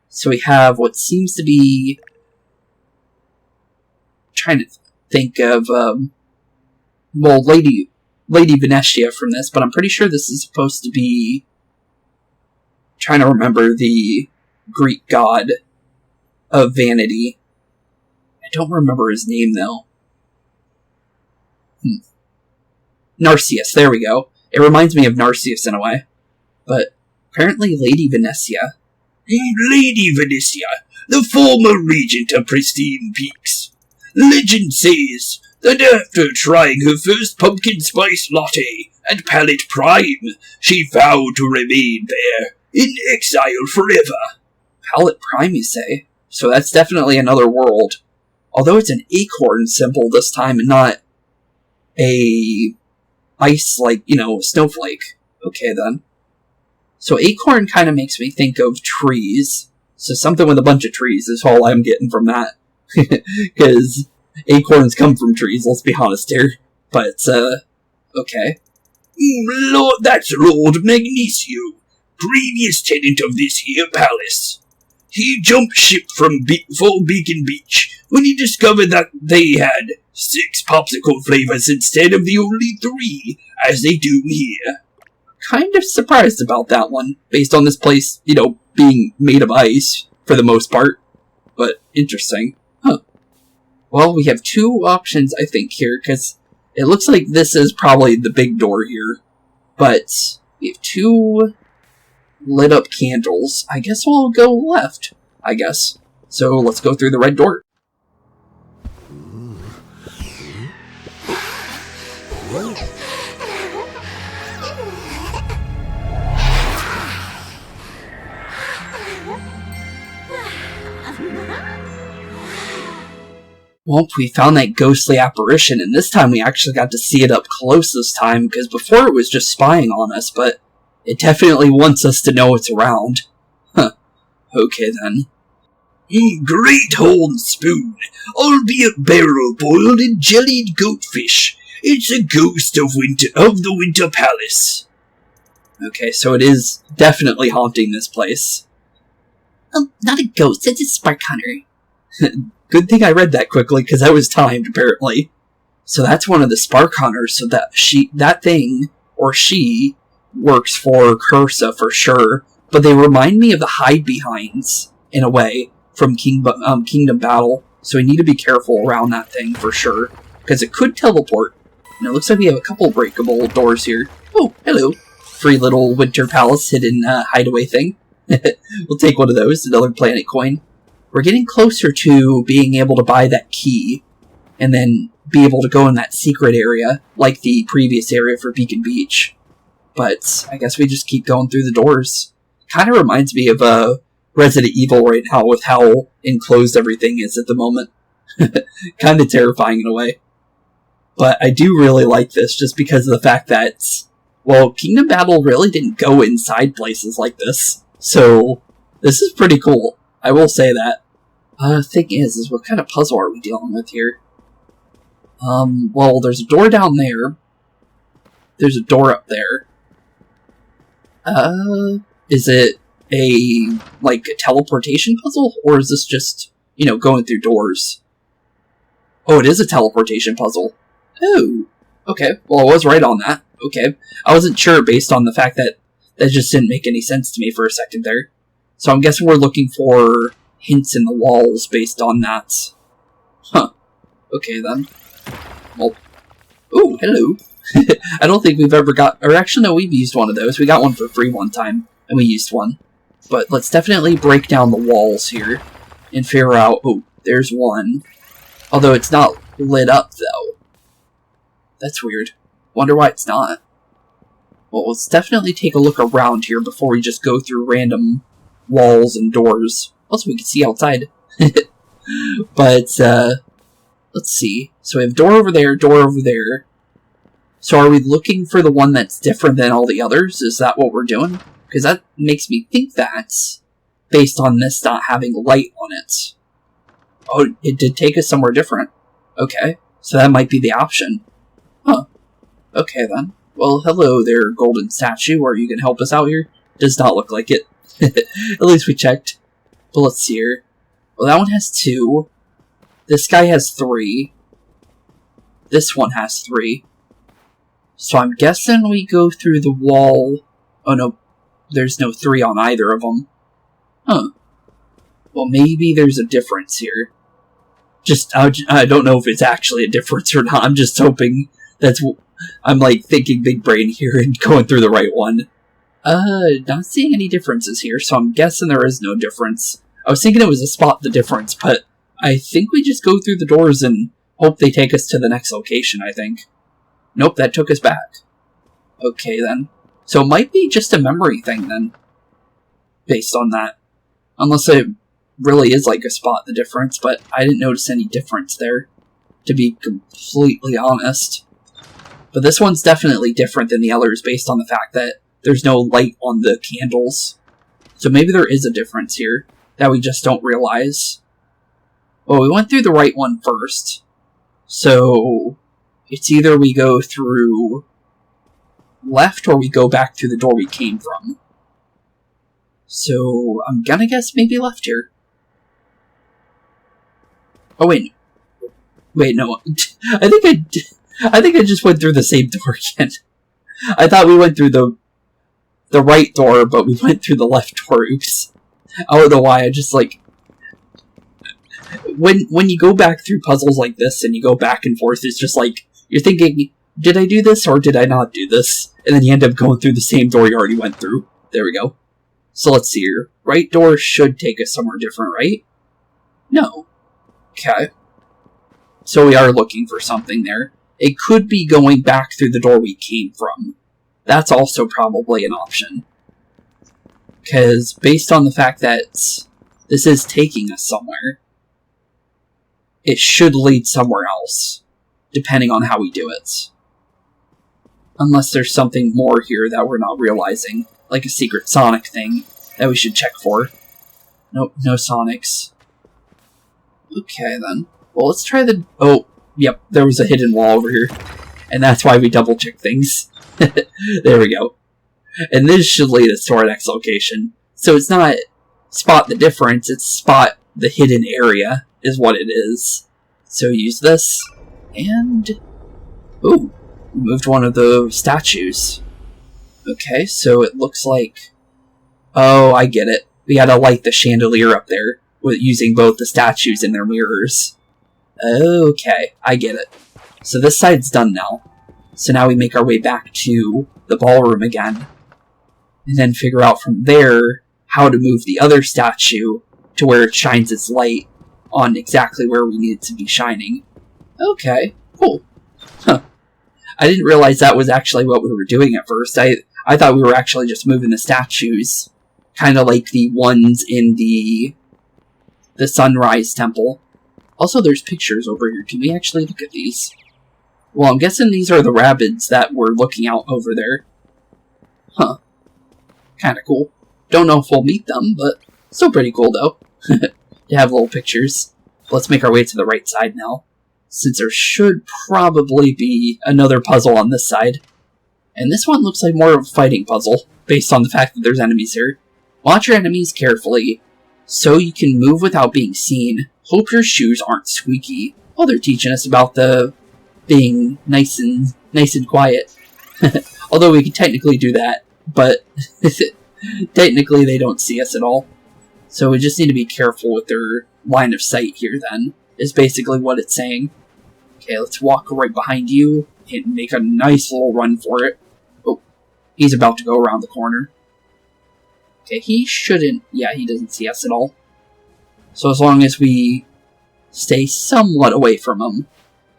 So we have what seems to be... trying to think of, Lady Venetia from this, but I'm pretty sure this is supposed to be... trying to remember the Greek god of vanity. I don't remember his name, though. Narcissus, there we go. It reminds me of Narcissus in a way. But apparently Lady Venetia. Lady Venetia, the former regent of Pristine Peaks. Legend says that after trying her first pumpkin spice latte at Palette Prime, she vowed to remain there, in exile forever. Palette Prime, you say? So that's definitely another world. Although it's an acorn symbol this time and not a ice, snowflake. Okay, then. So acorn kind of makes me think of trees. So something with a bunch of trees is all I'm getting from that. Because acorns come from trees, let's be honest here. But, okay. Lord, that's Lord Magnesio, previous tenant of this here palace. He jumped ship from Beacon Beach when he discovered that they had 6 popsicle flavors instead of the only 3, as they do here. Kind of surprised about that one, based on this place, being made of ice, for the most part. But, interesting. Huh. Well, we have 2 options, I think, here, because it looks like this is probably the big door here. But, we have 2 lit up candles. I guess we'll go left, I guess. So, let's go through the red door. Well, we found that ghostly apparition, and this time we actually got to see it up close this time, because before it was just spying on us, but it definitely wants us to know it's around. Huh. Okay, then. Great horn spoon, albeit barrel-boiled and jellied goatfish. It's a ghost of the Winter Palace. Okay, so it is definitely haunting this place. Oh, not a ghost, it's a spark hunter. Good thing I read that quickly, because I was timed, apparently. So that's one of the Spark Hunters, so that thing, or she, works for Cursa for sure, but they remind me of the hide-behinds, in a way, from Kingdom Battle, so we need to be careful around that thing for sure, because it could teleport. And it looks like we have a couple breakable doors here. Oh, hello. Free little Winter Palace hidden hideaway thing. We'll take one of those, another planet coin. We're getting closer to being able to buy that key, and then be able to go in that secret area, like the previous area for Beacon Beach. But I guess we just keep going through the doors. Kind of reminds me of Resident Evil right now, with how enclosed everything is at the moment. Kind of terrifying in a way. But I do really like this, just because of the fact that, well, Kingdom Battle really didn't go inside places like this. So, this is pretty cool. I will say that. Thing is what kind of puzzle are we dealing with here? Well, there's a door down there. There's a door up there. Is it a teleportation puzzle? Or is this just, going through doors? Oh, it is a teleportation puzzle. Oh, okay. Well, I was right on that. Okay. I wasn't sure based on the fact that just didn't make any sense to me for a second there. So I'm guessing we're looking for hints in the walls based on that. Huh. Okay, then. Well. Ooh, hello. I don't think we've ever got... Or actually, no, we've used one of those. We got one for free one time, and we used one. But let's definitely break down the walls here and figure out... Oh, there's one. Although it's not lit up, though. That's weird. Wonder why it's not. Well, let's definitely take a look around here before we just go through random walls and doors. Also, we can see outside. But, let's see. So we have door over there, door over there. So are we looking for the one that's different than all the others? Is that what we're doing? Because that makes me think that's based on this not having light on it. Oh, it did take us somewhere different. Okay, so that might be the option. Huh. Okay, then. Well, hello there, golden statue. Are you going to help us out here? Does not look like it. At least we checked. But let's see here. Well, that one has 2. This guy has 3. This one has 3. So I'm guessing we go through the wall. Oh no, there's no 3 on either of them. Huh. Well, maybe there's a difference here. I don't know if it's actually a difference or not. I'm just hoping I'm like thinking big brain here and going through the right one. Not seeing any differences here, so I'm guessing there is no difference. I was thinking it was a spot the difference, but I think we just go through the doors and hope they take us to the next location, I think. Nope, that took us back. Okay, then. So it might be just a memory thing, then. Based on that. Unless it really is like a spot the difference, but I didn't notice any difference there, to be completely honest. But this one's definitely different than the others based on the fact that there's no light on the candles. So maybe there is a difference here that we just don't realize. Well, we went through the right one first. So it's either we go through left or we go back through the door we came from. So I'm gonna guess maybe left here. Oh wait. Wait, no. I think I just went through the same door again. I thought we went through the right door, but we went through the left door. Oops. I don't know why. I just like when you go back through puzzles like this and you go back and forth, it's just like you're thinking, did I do this or did I not do this? And then you end up going through the same door you already went through. There we go. So let's see here. Right door should take us somewhere different, right? No. Okay. So we are looking for something there. It could be going back through the door we came from. That's also probably an option. Because based on the fact that this is taking us somewhere, it should lead somewhere else, depending on how we do it. Unless there's something more here that we're not realizing, like a secret Sonic thing that we should check for. Nope, no Sonics. Okay, then. Well, let's try the... Oh, yep, there was a hidden wall over here. And that's why we double-check things. There we go. And this should lead us to our next location. So it's not spot the difference, it's spot the hidden area, is what it is. So use this, and... Ooh, we moved one of the statues. Okay, so it looks like... Oh, I get it. We gotta light the chandelier up there, with using both the statues and their mirrors. Okay, I get it. So this side's done now. So now we make our way back to the ballroom again. And then figure out from there how to move the other statue to where it shines its light on exactly where we need it to be shining. Okay, cool. Huh. I didn't realize that was actually what we were doing at first. I thought we were actually just moving the statues. Kind of like the ones in the Sunrise Temple. Also, there's pictures over here. Can we actually look at these? Well, I'm guessing these are the Rabbids that we're looking out over there. Huh. Kinda cool. Don't know if we'll meet them, but still pretty cool, though. To have little pictures. Let's make our way to the right side now, since there should probably be another puzzle on this side. And this one looks like more of a fighting puzzle, based on the fact that there's enemies here. Watch your enemies carefully, so you can move without being seen. Hope your shoes aren't squeaky. Oh, they're teaching us about the being nice and quiet. Although we can technically do that, but technically they don't see us at all. So we just need to be careful with their line of sight here then, is basically what it's saying. Okay, let's walk right behind you and make a nice little run for it. Oh, he's about to go around the corner. Okay, he shouldn't... Yeah, he doesn't see us at all. So as long as we stay somewhat away from him,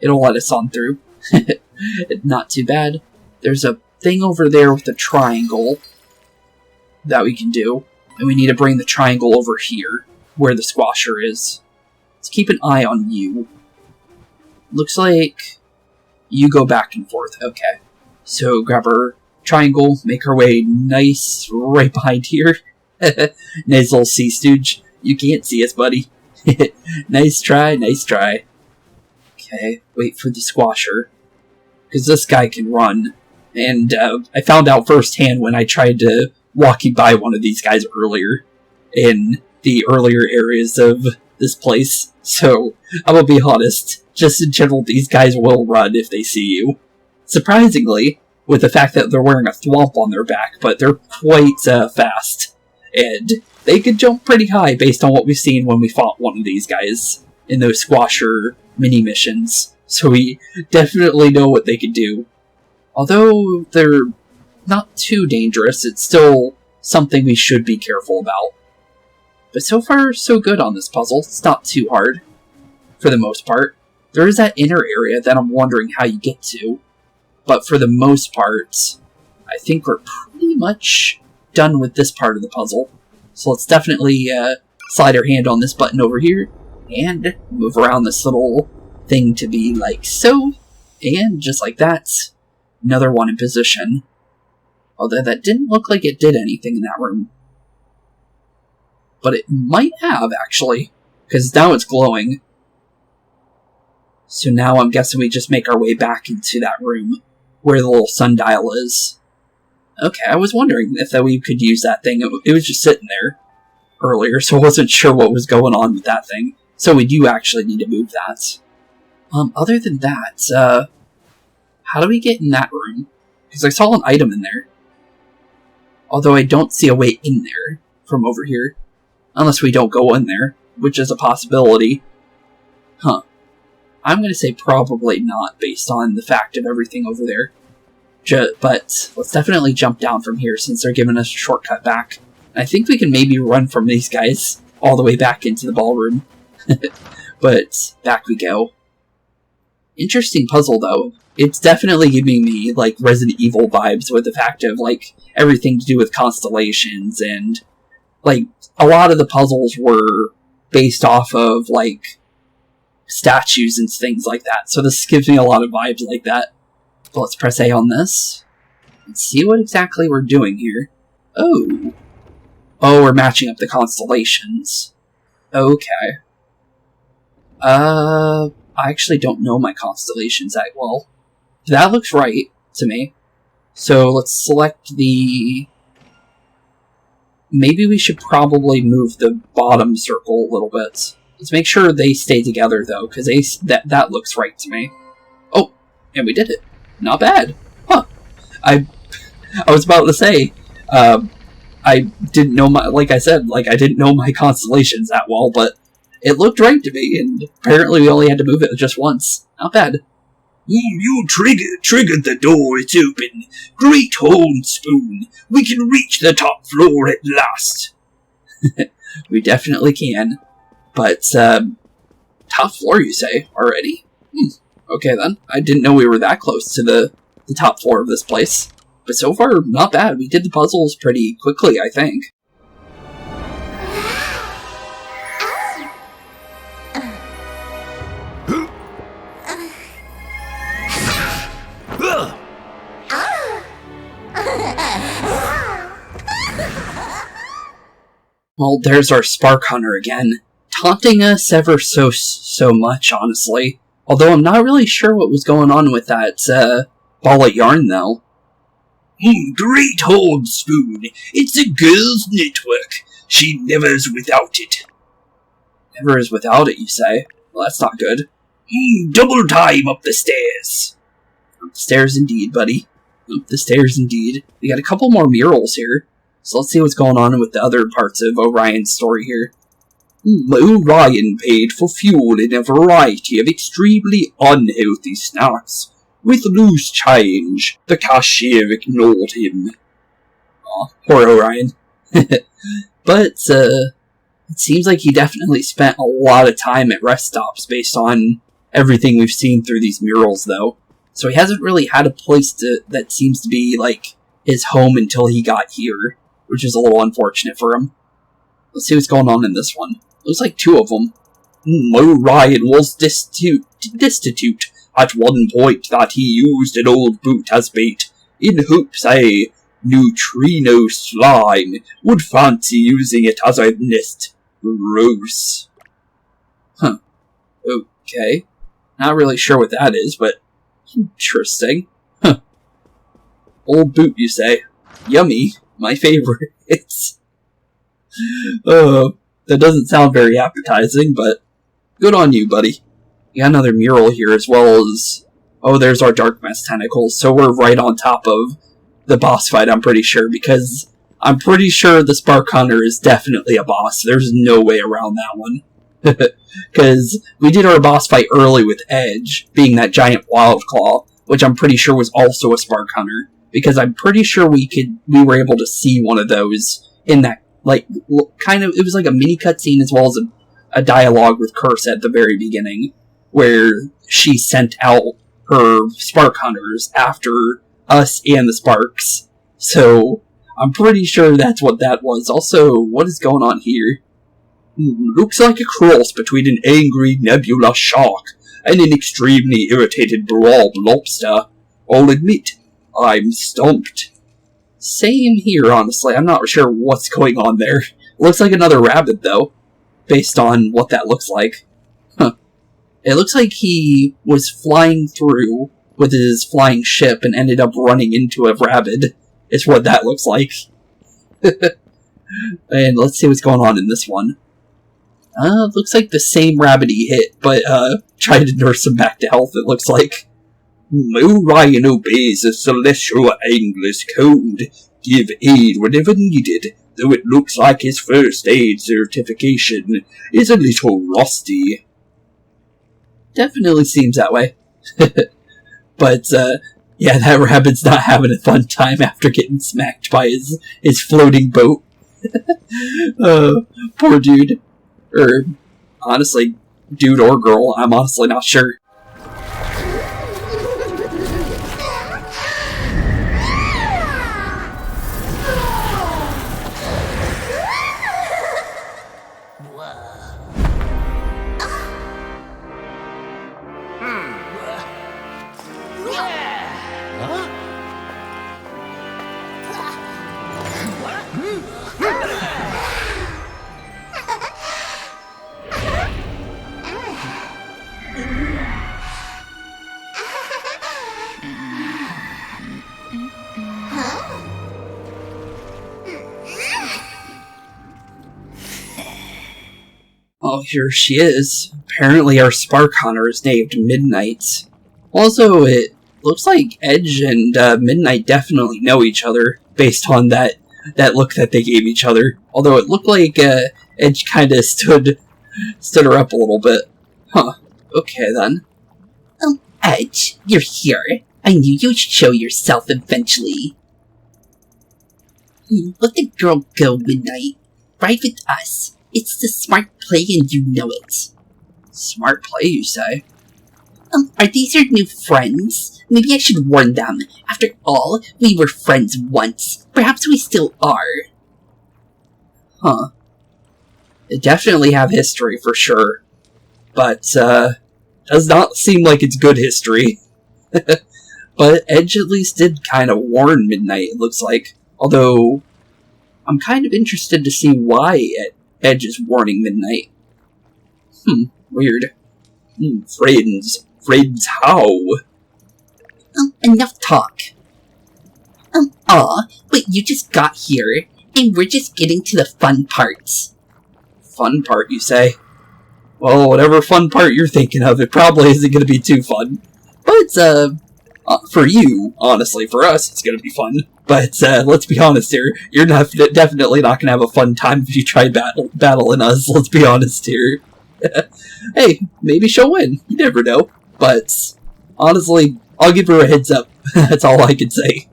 it'll let us on through. Not too bad. There's thing over there with the triangle that we can do. And we need to bring the triangle over here, where the squasher is. Let's keep an eye on you. Looks like you go back and forth. Okay. So grab our triangle, make our way nice right behind here. Nice little sea stooge. You can't see us, buddy. Nice try, nice try. Okay, wait for the squasher. Because this guy can run. And I found out firsthand when I tried to walking by one of these guys earlier. In the earlier areas of this place. So, I'm gonna be honest. Just in general, these guys will run if they see you. Surprisingly, with the fact that they're wearing a thwomp on their back, but they're quite fast. And they could jump pretty high based on what we've seen when we fought one of these guys in those squasher mini-missions. So we definitely know what they could do. Although they're not too dangerous, it's still something we should be careful about. But so far, so good on this puzzle. It's not too hard, for the most part. There is that inner area that I'm wondering how you get to. But for the most part, I think we're pretty much done with this part of the puzzle. So let's definitely slide our hand on this button over here and move around this little thing to be like so. And just like that, another one in position. Although that didn't look like it did anything in that room. But it might have, actually, because now it's glowing. So now I'm guessing we just make our way back into that room where the little sundial is. Okay, I was wondering if we could use that thing. It was just sitting there earlier, so I wasn't sure what was going on with that thing. So we do actually need to move that. Other than that, how do we get in that room? Because I saw an item in there. Although I don't see a way in there from over here. Unless we don't go in there, which is a possibility. Huh. I'm going to say probably not, based on the fact of everything over there. But let's definitely jump down from here, since they're giving us a shortcut back. And I think we can maybe run from these guys all the way back into the ballroom. But back we go. Interesting puzzle, though. It's definitely giving me, like, Resident Evil vibes with the fact of, like, everything to do with constellations and, like, a lot of the puzzles were based off of, like, statues and things like that. So this gives me a lot of vibes like that. But let's press A on this. And see what exactly we're doing here. Oh. Oh, we're matching up the constellations. Okay. I actually don't know my constellations that well. That looks right to me. So let's select the... Maybe we should probably move the bottom circle a little bit. Let's make sure they stay together, though, because that looks right to me. Oh, and we did it. Not bad. Huh. I was about to say, I didn't know my... Like I said, I didn't know my constellations that well, but it looked right to me, and apparently we only had to move it just once. Not bad. You triggered the door, it's open. Great horn spoon. We can reach the top floor at last. We definitely can. But, top floor, you say, already? Okay then. I didn't know we were that close to the top floor of this place. But so far, not bad. We did the puzzles pretty quickly, I think. Well, there's our Spark Hunter again, taunting us ever so much, honestly. Although I'm not really sure what was going on with that ball of yarn, though. Great horn spoon. It's a girl's network. She never's without it. Never is without it, you say? Well, that's not good. Double time up the stairs. Up the stairs indeed, buddy. Up the stairs indeed. We got a couple more murals here. So let's see what's going on with the other parts of Orion's story here. Orion paid for fuel in a variety of extremely unhealthy snacks. With loose change, the cashier ignored him. Aw, poor Orion. But, it seems like he definitely spent a lot of time at rest stops based on everything we've seen through these murals, though. So he hasn't really had a place that seems to be, like, his home until he got here, which is a little unfortunate for him. Let's see what's going on in this one. Looks like 2 of them. Orion was destitute at one point that he used an old boot as bait, in hopes a neutrino slime would fancy using it as a nest. Gross. Huh. Okay. Not really sure what that is, but interesting. Huh. Old boot, you say? Yummy. My favorite. That doesn't sound very appetizing, but good on you, buddy. You got another mural here, as well as... Oh, there's our Dark Mess tentacles, so we're right on top of the boss fight, I'm pretty sure, because I'm pretty sure the Spark Hunter is definitely a boss. There's no way around that one. Because we did our boss fight early with Edge, being that giant Wild Claw, which I'm pretty sure was also a Spark Hunter, because I'm pretty sure we were able to see one of those in that, like, kind of, it was like a mini cutscene as well as a dialogue with Cursa at the very beginning, where she sent out her Spark Hunters after us and the Sparks. So, I'm pretty sure that's what that was. Also, what is going on here? Looks like a cross between an angry nebula shark and an extremely irritated blob lobster. I'll admit, I'm stumped. Same here, honestly. I'm not sure what's going on there. Looks like another rabbit, though, based on what that looks like. Huh. It looks like he was flying through with his flying ship and ended up running into a rabbit. Is what that looks like. And let's see what's going on in this one. Looks like the same rabbit he hit, but tried to nurse him back to health, it looks like. Orion obeys the celestial angler's code. Give aid whenever needed, though it looks like his first aid certification is a little rusty. Definitely seems that way. But, yeah, that rabbit's not having a fun time after getting smacked by his floating boat. Poor dude. Or, honestly, dude or girl, I'm honestly not sure. Oh, here she is. Apparently our Spark Hunter is named Midnight. Also, it looks like Edge and Midnight definitely know each other, based on that look that they gave each other. Although it looked like Edge kind of stood her up a little bit. Huh. Okay, then. Oh, Edge, you're here. I knew you'd show yourself eventually. Let the girl go, Midnight. Ride with us. It's the smart play and you know it. Smart play, you say? Are these your new friends? Maybe I should warn them. After all, we were friends once. Perhaps we still are. Huh. They definitely have history, for sure. But, does not seem like it's good history. But Edge at least did kind of warn Midnight, it looks like. Although, I'm kind of interested to see why Edge is warning Midnight. Weird. Friends how? Enough talk. But you just got here, and we're just getting to the fun parts. Fun part, you say? Well, whatever fun part you're thinking of, it probably isn't going to be too fun. But, for you, honestly, for us, it's going to be fun. But, let's be honest here, you're definitely not going to have a fun time if you try battling us, let's be honest here. Hey, maybe she'll win, you never know. But, honestly, I'll give her a heads up, that's all I can say.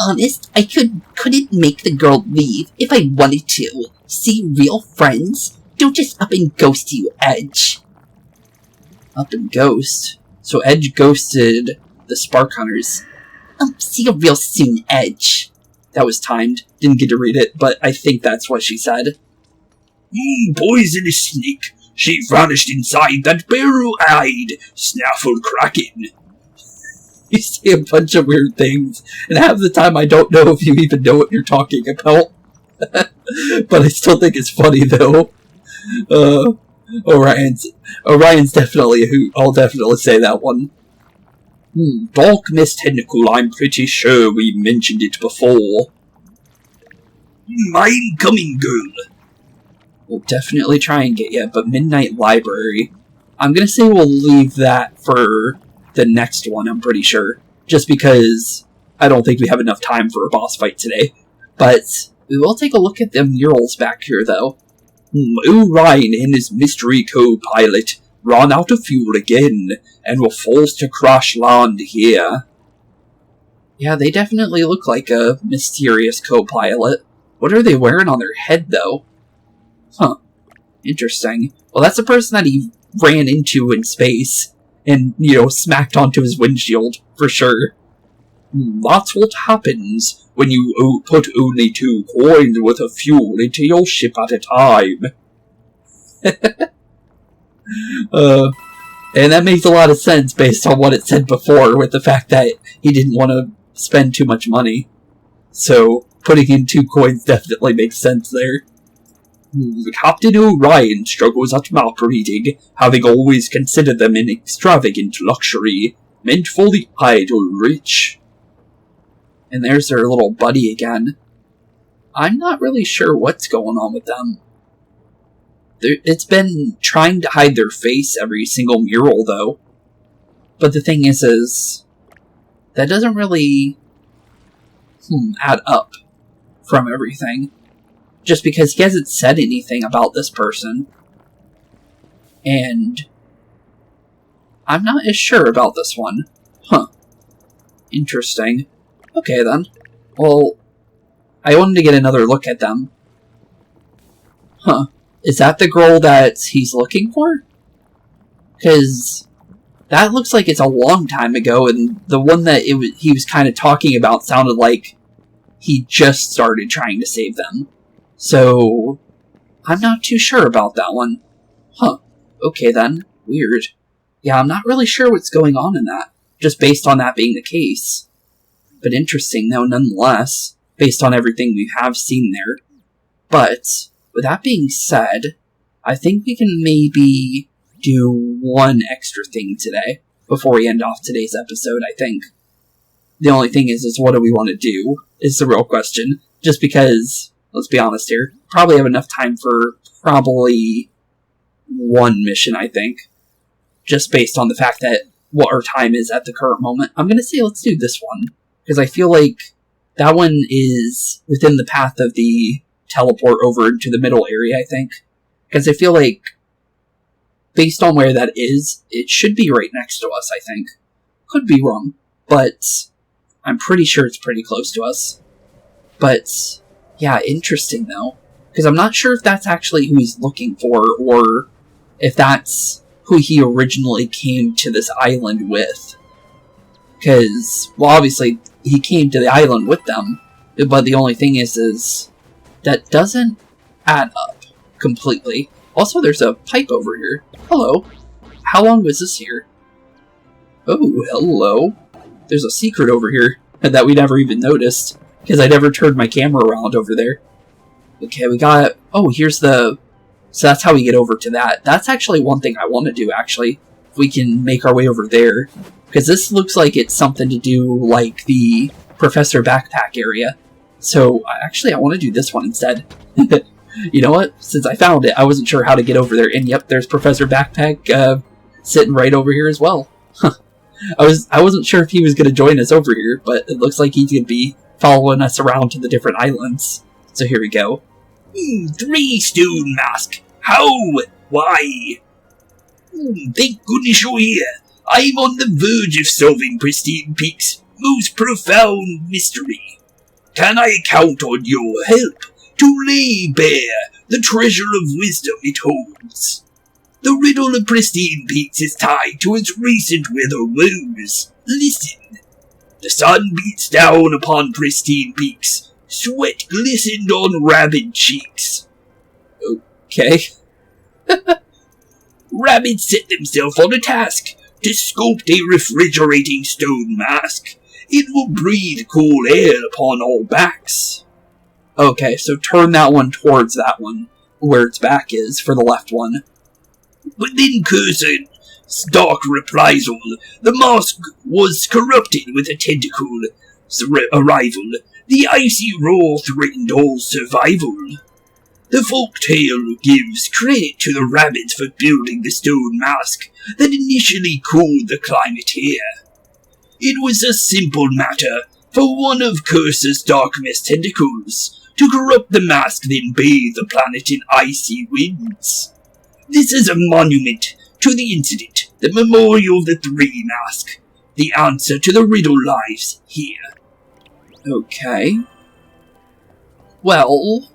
Honest, I couldn't make the girl leave if I wanted to. See real friends? Don't just up and ghost you, Edge. Up and ghost? So Edge ghosted the Spark Hunters. See you real soon, Edge. That was timed. Didn't get to read it, but I think that's what she said. Poisonous snake. She vanished inside that barrel-eyed snaffle kraken. You say a bunch of weird things, and half the time I don't know if you even know what you're talking about. But I still think it's funny, though. Orion's definitely who. I'll definitely say that one. Dark Mist Tentacle, I'm pretty sure we mentioned it before. Mine coming, girl. We'll definitely try and get you, but Midnight Library. I'm gonna say we'll leave that for the next one, I'm pretty sure. Just because I don't think we have enough time for a boss fight today. But we will take a look at the murals back here, though. Orion and his mystery co-pilot run out of fuel again, and were forced to crash land here. Yeah, they definitely look like a mysterious co-pilot. What are they wearing on their head, though? Huh. Interesting. Well, that's the person that he ran into in space, and, smacked onto his windshield, for sure. That's what happens when you put only 2 coins worth of fuel into your ship at a time. And that makes a lot of sense based on what it said before, with the fact that he didn't want to spend too much money. So, putting in 2 coins definitely makes sense there. Captain Orion struggles at map reading, having always considered them an extravagant luxury, meant for the idle rich. And there's their little buddy again. I'm not really sure what's going on with them. It's been trying to hide their face every single mural, though. But the thing is that doesn't really add up from everything. Just because he hasn't said anything about this person. And I'm not as sure about this one. Huh. Interesting. Okay, then. Well, I wanted to get another look at them. Huh. Is that the girl that he's looking for? Because that looks like it's a long time ago, and the one that he was kind of talking about sounded like he just started trying to save them. So, I'm not too sure about that one. Huh. Okay, then. Weird. Yeah, I'm not really sure what's going on in that, just based on that being the case. But interesting, though, nonetheless, based on everything we have seen there. But with that being said, I think we can maybe do one extra thing today before we end off today's episode, I think. The only thing is what do we want to do, is the real question. Just because, let's be honest here, probably have enough time for probably one mission, I think. Just based on the fact that what our time is at the current moment. I'm going to say let's do this one, because I feel like that one is within the path of the teleport over into the middle area, I think. Because I feel like, based on where that is, it should be right next to us, I think. Could be wrong, but I'm pretty sure it's pretty close to us. But, yeah, interesting though. Because I'm not sure if that's actually who he's looking for, or if that's who he originally came to this island with. Because, well, obviously, he came to the island with them, but the only thing is that doesn't add up completely. Also, there's a pipe over here. Hello. How long was this here? Oh, hello. There's a secret over here that we never even noticed, because I never turned my camera around over there. Okay, we got... Oh, here's the... So that's how we get over to that. That's actually one thing I want to do, actually. If we can make our way over there. Because this looks like it's something to do like the Professor Backpack area. So, actually, I want to do this one instead. You know what? Since I found it, I wasn't sure how to get over there. And yep, there's Professor Backpack sitting right over here as well. I wasn't sure if he was going to join us over here, but it looks like he's going to be following us around to the different islands. So here we go. 3 stone mask. How? Why? Thank goodness you're here. I'm on the verge of solving Pristine Peak's most profound mystery. Can I count on your help to lay bare the treasure of wisdom it holds? The riddle of Pristine Peaks is tied to its recent weather woes. Listen. The sun beats down upon Pristine Peaks. Sweat glistened on Rabbid cheeks. Okay. Rabbids set themselves on a task to sculpt a refrigerating stone mask. It will breathe cool air upon all backs. Okay, so turn that one towards that one, where its back is, for the left one. But then Cursa's dark reprisal. The mask was corrupted with a tentacle's arrival. The icy roar threatened all survival. The folktale gives credit to the Rabbids for building the stone mask that initially cooled the climate here. It was a simple matter for one of Cursa's darkest tentacles to corrupt the mask, then bathe the planet in icy winds. This is a monument to the incident, the memorial of the three mask. The answer to the riddle lies here. Okay. Well,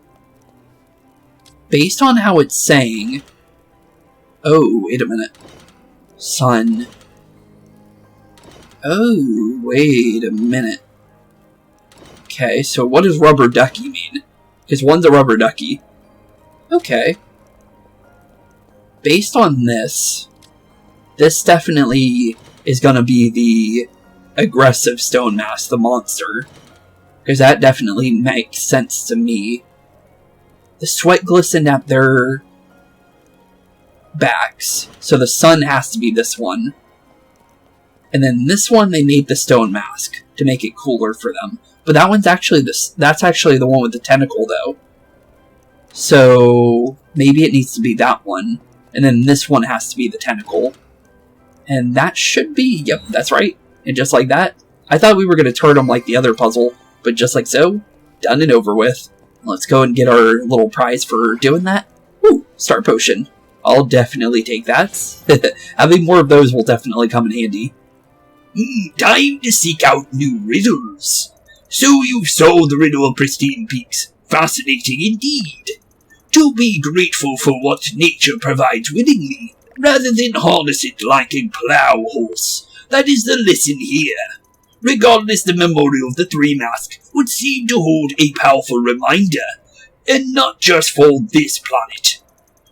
based on how it's saying... Oh, wait a minute. Sun. Oh, wait a minute. Okay, so what does rubber ducky mean? Because one's a rubber ducky. Okay. Based on this definitely is going to be the aggressive stone mask, the monster. Because that definitely makes sense to me. The sweat glistened at their backs, so the sun has to be this one. And then this one, they made the stone mask to make it cooler for them. But that one's actually that's actually the one with the tentacle, though. So maybe it needs to be that one. And then this one has to be the tentacle. And that should be, yep, that's right. And just like that, I thought we were going to turn them like the other puzzle, but just like so, done and over with. Let's go and get our little prize for doing that. Ooh, star potion. I'll definitely take that. Having more of those will definitely come in handy. Time to seek out new riddles. So you've solved the riddle of Pristine Peaks. Fascinating indeed. To be grateful for what nature provides willingly, rather than harness it like a plough horse. That is the lesson here. Regardless, the memorial of the three mask would seem to hold a powerful reminder, and not just for this planet.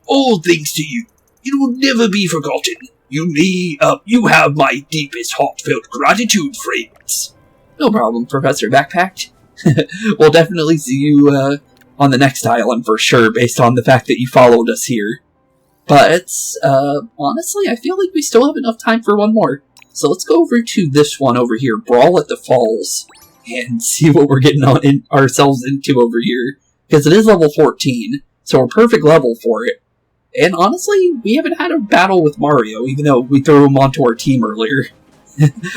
All thanks to you, it will never be forgotten. You have my deepest heartfelt gratitude, friends. No problem, Professor Backpacked. We'll definitely see you on the next island for sure, based on the fact that you followed us here. But, honestly, I feel like we still have enough time for one more. So let's go over to this one over here, Brawl at the Falls, and see what we're getting ourselves into over here. Because it is level 14, so we're perfect level for it. And honestly, we haven't had a battle with Mario, even though we threw him onto our team earlier.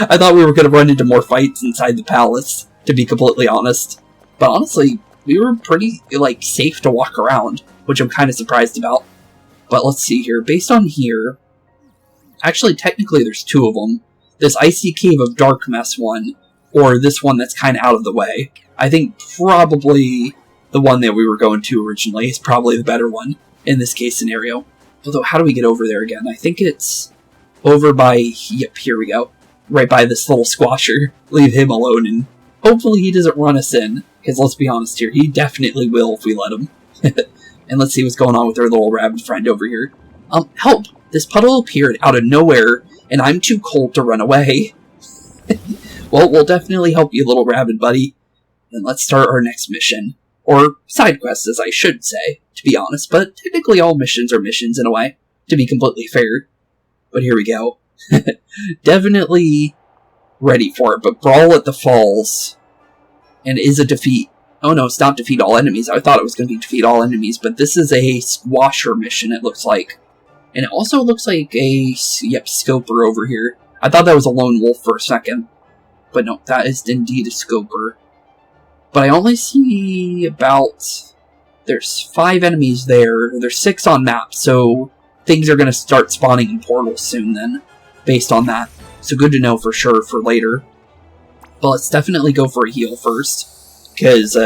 I thought we were going to run into more fights inside the palace, to be completely honest. But honestly, we were pretty, safe to walk around, which I'm kind of surprised about. But let's see here. Based on here... Actually, technically, there's two of them. This Icy Cave of Dark Mess one, or this one that's kind of out of the way. I think probably the one that we were going to originally is probably the better one in this case scenario. Although, how do we get over there again? I think it's over by... Yep, here we go. Right by this little squasher. Leave him alone, and hopefully he doesn't run us in. Because let's be honest here, he definitely will if we let him. And let's see what's going on with our little rabbit friend over here. Help! This puddle appeared out of nowhere, and I'm too cold to run away. Well, we'll definitely help you, little rabbit buddy. And let's start our next mission. Or side quest, as I should say, to be honest. But technically all missions are missions in a way, to be completely fair. But here we go. Definitely ready for it, but Brawl at the Falls. And is a defeat. Oh no, it's not defeat all enemies. I thought it was going to be defeat all enemies, but this is a squasher mission, it looks like. And it also looks like a, scoper over here. I thought that was a lone wolf for a second. But no, that is indeed a scoper. But I only see about... There's 5 enemies there. There's 6 on map, so things are going to start spawning in portals soon then, based on that. So good to know for sure for later. But let's definitely go for a heal first, because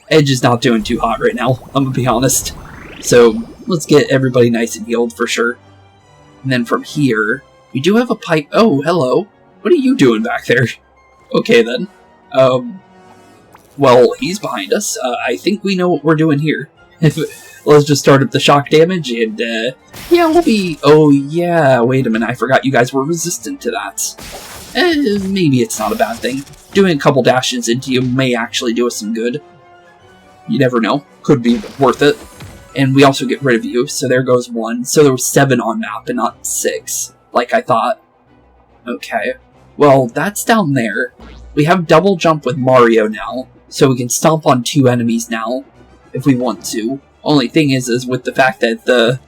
Edge is not doing too hot right now, I'm going to be honest. So let's get everybody nice and healed for sure. And then from here, we do have a pipe. Oh, hello. What are you doing back there? Okay, then. Well, he's behind us. I think we know what we're doing here. Let's just start up the shock damage, and, yeah, we'll be... Oh, yeah, wait a minute, I forgot you guys were resistant to that. Maybe it's not a bad thing. Doing a couple dashes into you may actually do us some good. You never know. Could be worth it. And we also get rid of you, so there goes 1. So there was 7 on map, and not 6, like I thought. Okay. Well, that's down there. We have double jump with Mario now, so we can stomp on 2 enemies now, if we want to. Only thing is with the fact that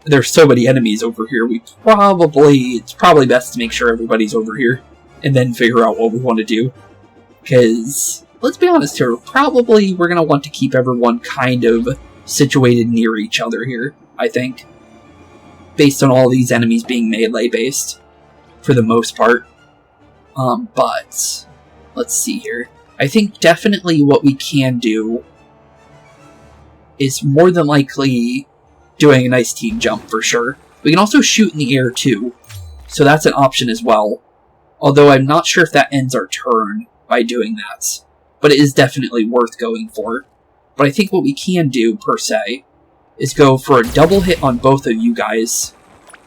there's so many enemies over here, it's probably best to make sure everybody's over here, and then figure out what we want to do. Because, let's be honest here, probably we're going to want to keep everyone kind of situated near each other here, I think. Based on all these enemies being melee-based, for the most part. But, let's see here. I think definitely what we can do is more than likely doing a nice team jump for sure. We can also shoot in the air too, so that's an option as well. Although I'm not sure if that ends our turn by doing that, but it is definitely worth going for. But I think what we can do, per se, is go for a double hit on both of you guys,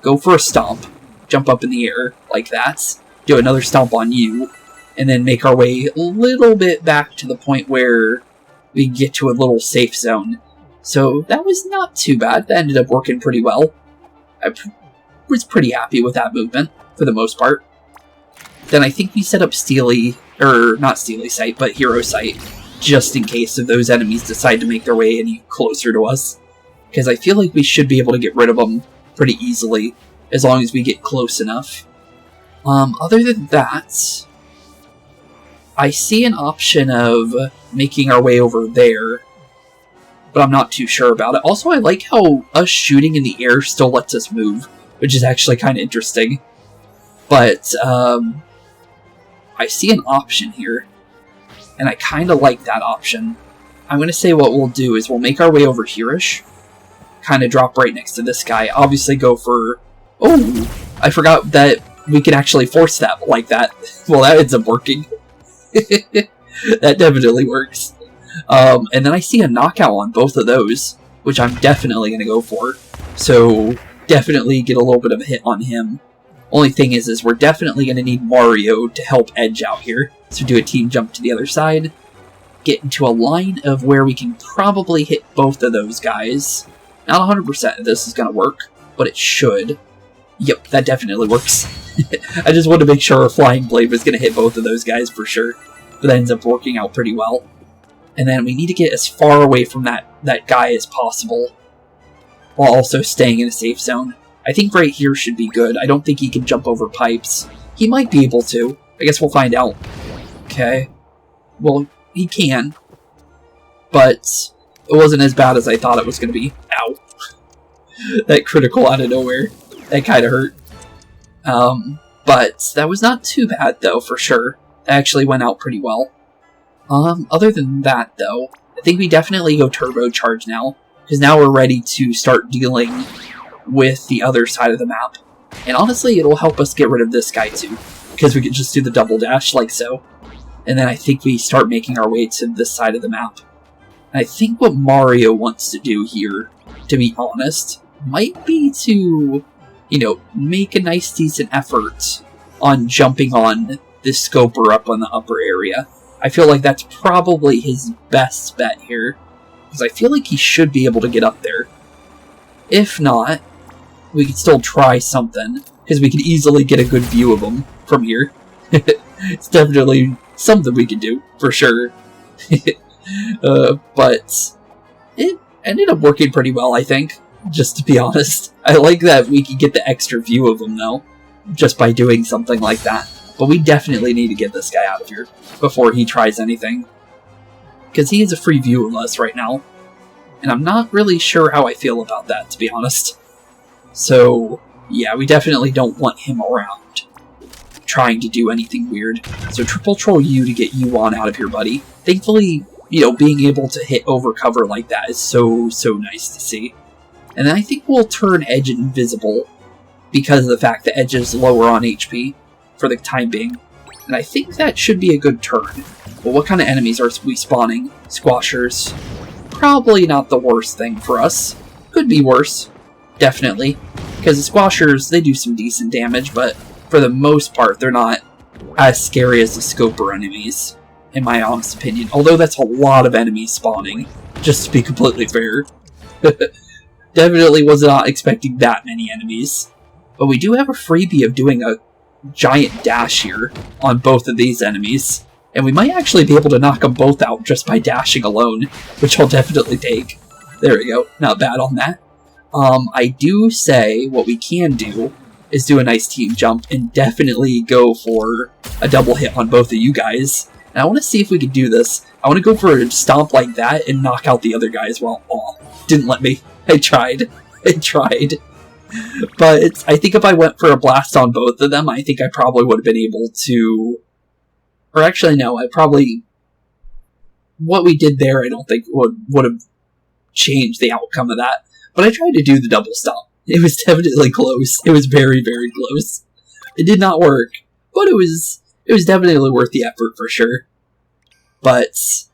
go for a stomp, jump up in the air like that, do another stomp on you, and then make our way a little bit back to the point where we get to a little safe zone. So that was not too bad. That ended up working pretty well. I was pretty happy with that movement, for the most part. Then I think we set up not Steely Sight, but Hero Sight, just in case if those enemies decide to make their way any closer to us. Because I feel like we should be able to get rid of them pretty easily, as long as we get close enough. Other than that, I see an option of making our way over there, but I'm not too sure about it. Also, I like how us shooting in the air still lets us move, which is actually kind of interesting. But, I see an option here, and I kind of like that option. I'm going to say what we'll do is we'll make our way over here-ish, kind of drop right next to this guy, obviously go for... Oh, I forgot that we can actually force that like that. Well, that ends up working. That definitely works. And then I see a knockout on both of those, which I'm definitely going to go for. So, definitely get a little bit of a hit on him. Only thing is we're definitely going to need Mario to help edge out here. So do a team jump to the other side. Get into a line of where we can probably hit both of those guys. Not 100% if this is going to work, but it should. Yep, that definitely works. I just wanted to make sure a Flying Blade was going to hit both of those guys for sure. But that ends up working out pretty well. And then we need to get as far away from that guy as possible, while also staying in a safe zone. I think right here should be good. I don't think he can jump over pipes. He might be able to. I guess we'll find out. Okay. Well, he can. But it wasn't as bad as I thought it was going to be. Ow. That critical out of nowhere. That kind of hurt. But that was not too bad, though, for sure. It actually went out pretty well. Other than that, though, I think we definitely go turbocharge now. Because now we're ready to start dealing with the other side of the map. And honestly, it'll help us get rid of this guy too, because we can just do the double dash like so. And then I think we start making our way to this side of the map. And I think what Mario wants to do here, to be honest, might be to, make a nice decent effort on jumping on this scoper up on the upper area. I feel like that's probably his best bet here, because I feel like he should be able to get up there. If not, we could still try something, because we could easily get a good view of him from here. It's definitely something we could do, for sure. But it ended up working pretty well, I think, just to be honest. I like that we could get the extra view of him, though, just by doing something like that. But we definitely need to get this guy out of here before he tries anything, because he has a free view of us right now. And I'm not really sure how I feel about that, to be honest. So, yeah, we definitely don't want him around trying to do anything weird. So triple troll you to get you on out of here, buddy. Thankfully, being able to hit over cover like that is so nice to see. And then I think we'll turn Edge invisible because of the fact that Edge is lower on HP for the time being. And I think that should be a good turn. But what kind of enemies are we spawning? Squashers. Probably not the worst thing for us. Could be worse. Definitely. Because the Squashers, they do some decent damage, but for the most part, they're not as scary as the Scoper enemies, in my honest opinion. Although that's a lot of enemies spawning, just to be completely fair. Definitely was not expecting that many enemies. But we do have a freebie of doing a giant dash here on both of these enemies. And we might actually be able to knock them both out just by dashing alone, which I'll definitely take. There we go. Not bad on that. I do say what we can do is do a nice team jump and definitely go for a double hit on both of you guys. And I want to see if we can do this. I want to go for a stomp like that and knock out the other guy as well. Aw, didn't let me. I tried. But I think if I went for a blast on both of them, I think I probably would have been able to... Or actually, no, what we did there, I don't think would have changed the outcome of that. But I tried to do the double stomp. It was definitely close. It was very, very close. It did not work, but it was definitely worth the effort for sure. But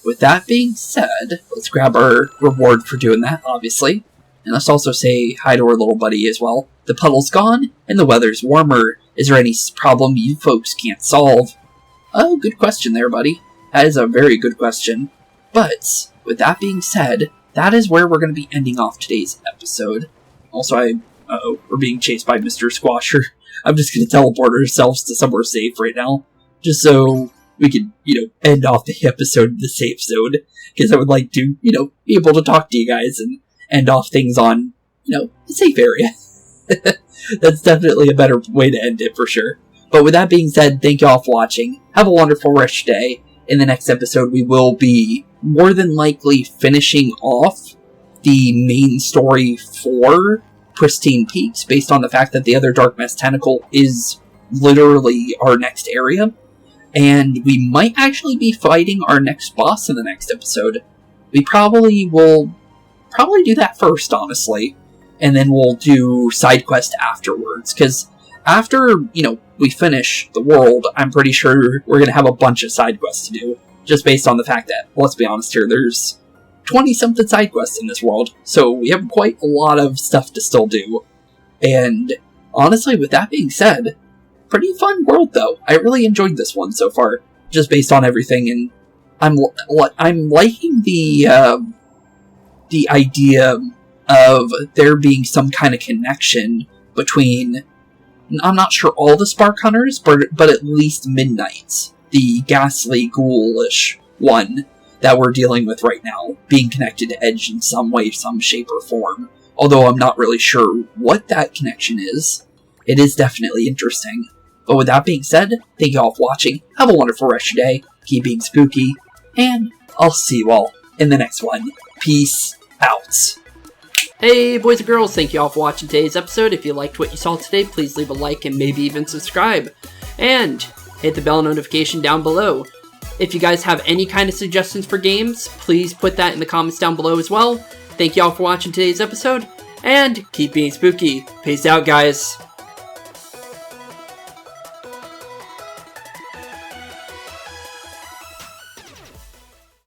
with that being said, let's grab our reward for doing that, obviously. And let's also say hi to our little buddy as well. The puddle's gone, and the weather's warmer. Is there any problem you folks can't solve? Oh, good question there, buddy. That is a very good question. But, with that being said, that is where we're going to be ending off today's episode. Also, we're being chased by Mr. Squasher. I'm just going to teleport ourselves to somewhere safe right now. Just so we can, end off the episode in the safe zone. Because I would like to, be able to talk to you guys and end off things on, a safe area. That's definitely a better way to end it for sure. But with that being said, thank you all for watching. Have a wonderful rest of your day. In the next episode, we will be more than likely finishing off the main story for Pristine Peaks, based on the fact that the other Dark Mess Tentacle is literally our next area. And we might actually be fighting our next boss in the next episode. We probably will do that first, honestly. And then we'll do side quest afterwards, because after, we finish the world, I'm pretty sure we're going to have a bunch of side quests to do. Just based on the fact that, let's be honest here, there's 20-something side quests in this world. So we have quite a lot of stuff to still do. And honestly, with that being said, pretty fun world though. I really enjoyed this one so far, just based on everything. And I'm liking the idea of there being some kind of connection between... I'm not sure all the Spark Hunters, but at least Midnight, the ghastly, ghoulish one that we're dealing with right now, being connected to Edge in some way, some shape, or form. Although I'm not really sure what that connection is. It is definitely interesting. But with that being said, thank you all for watching. Have a wonderful rest of your day. Keep being spooky. And I'll see you all in the next one. Peace out. Hey boys and girls, thank you all for watching today's episode. If you liked what you saw today, please leave a like and maybe even subscribe. And hit the bell notification down below. If you guys have any kind of suggestions for games, please put that in the comments down below as well. Thank you all for watching today's episode, and keep being spooky. Peace out, guys.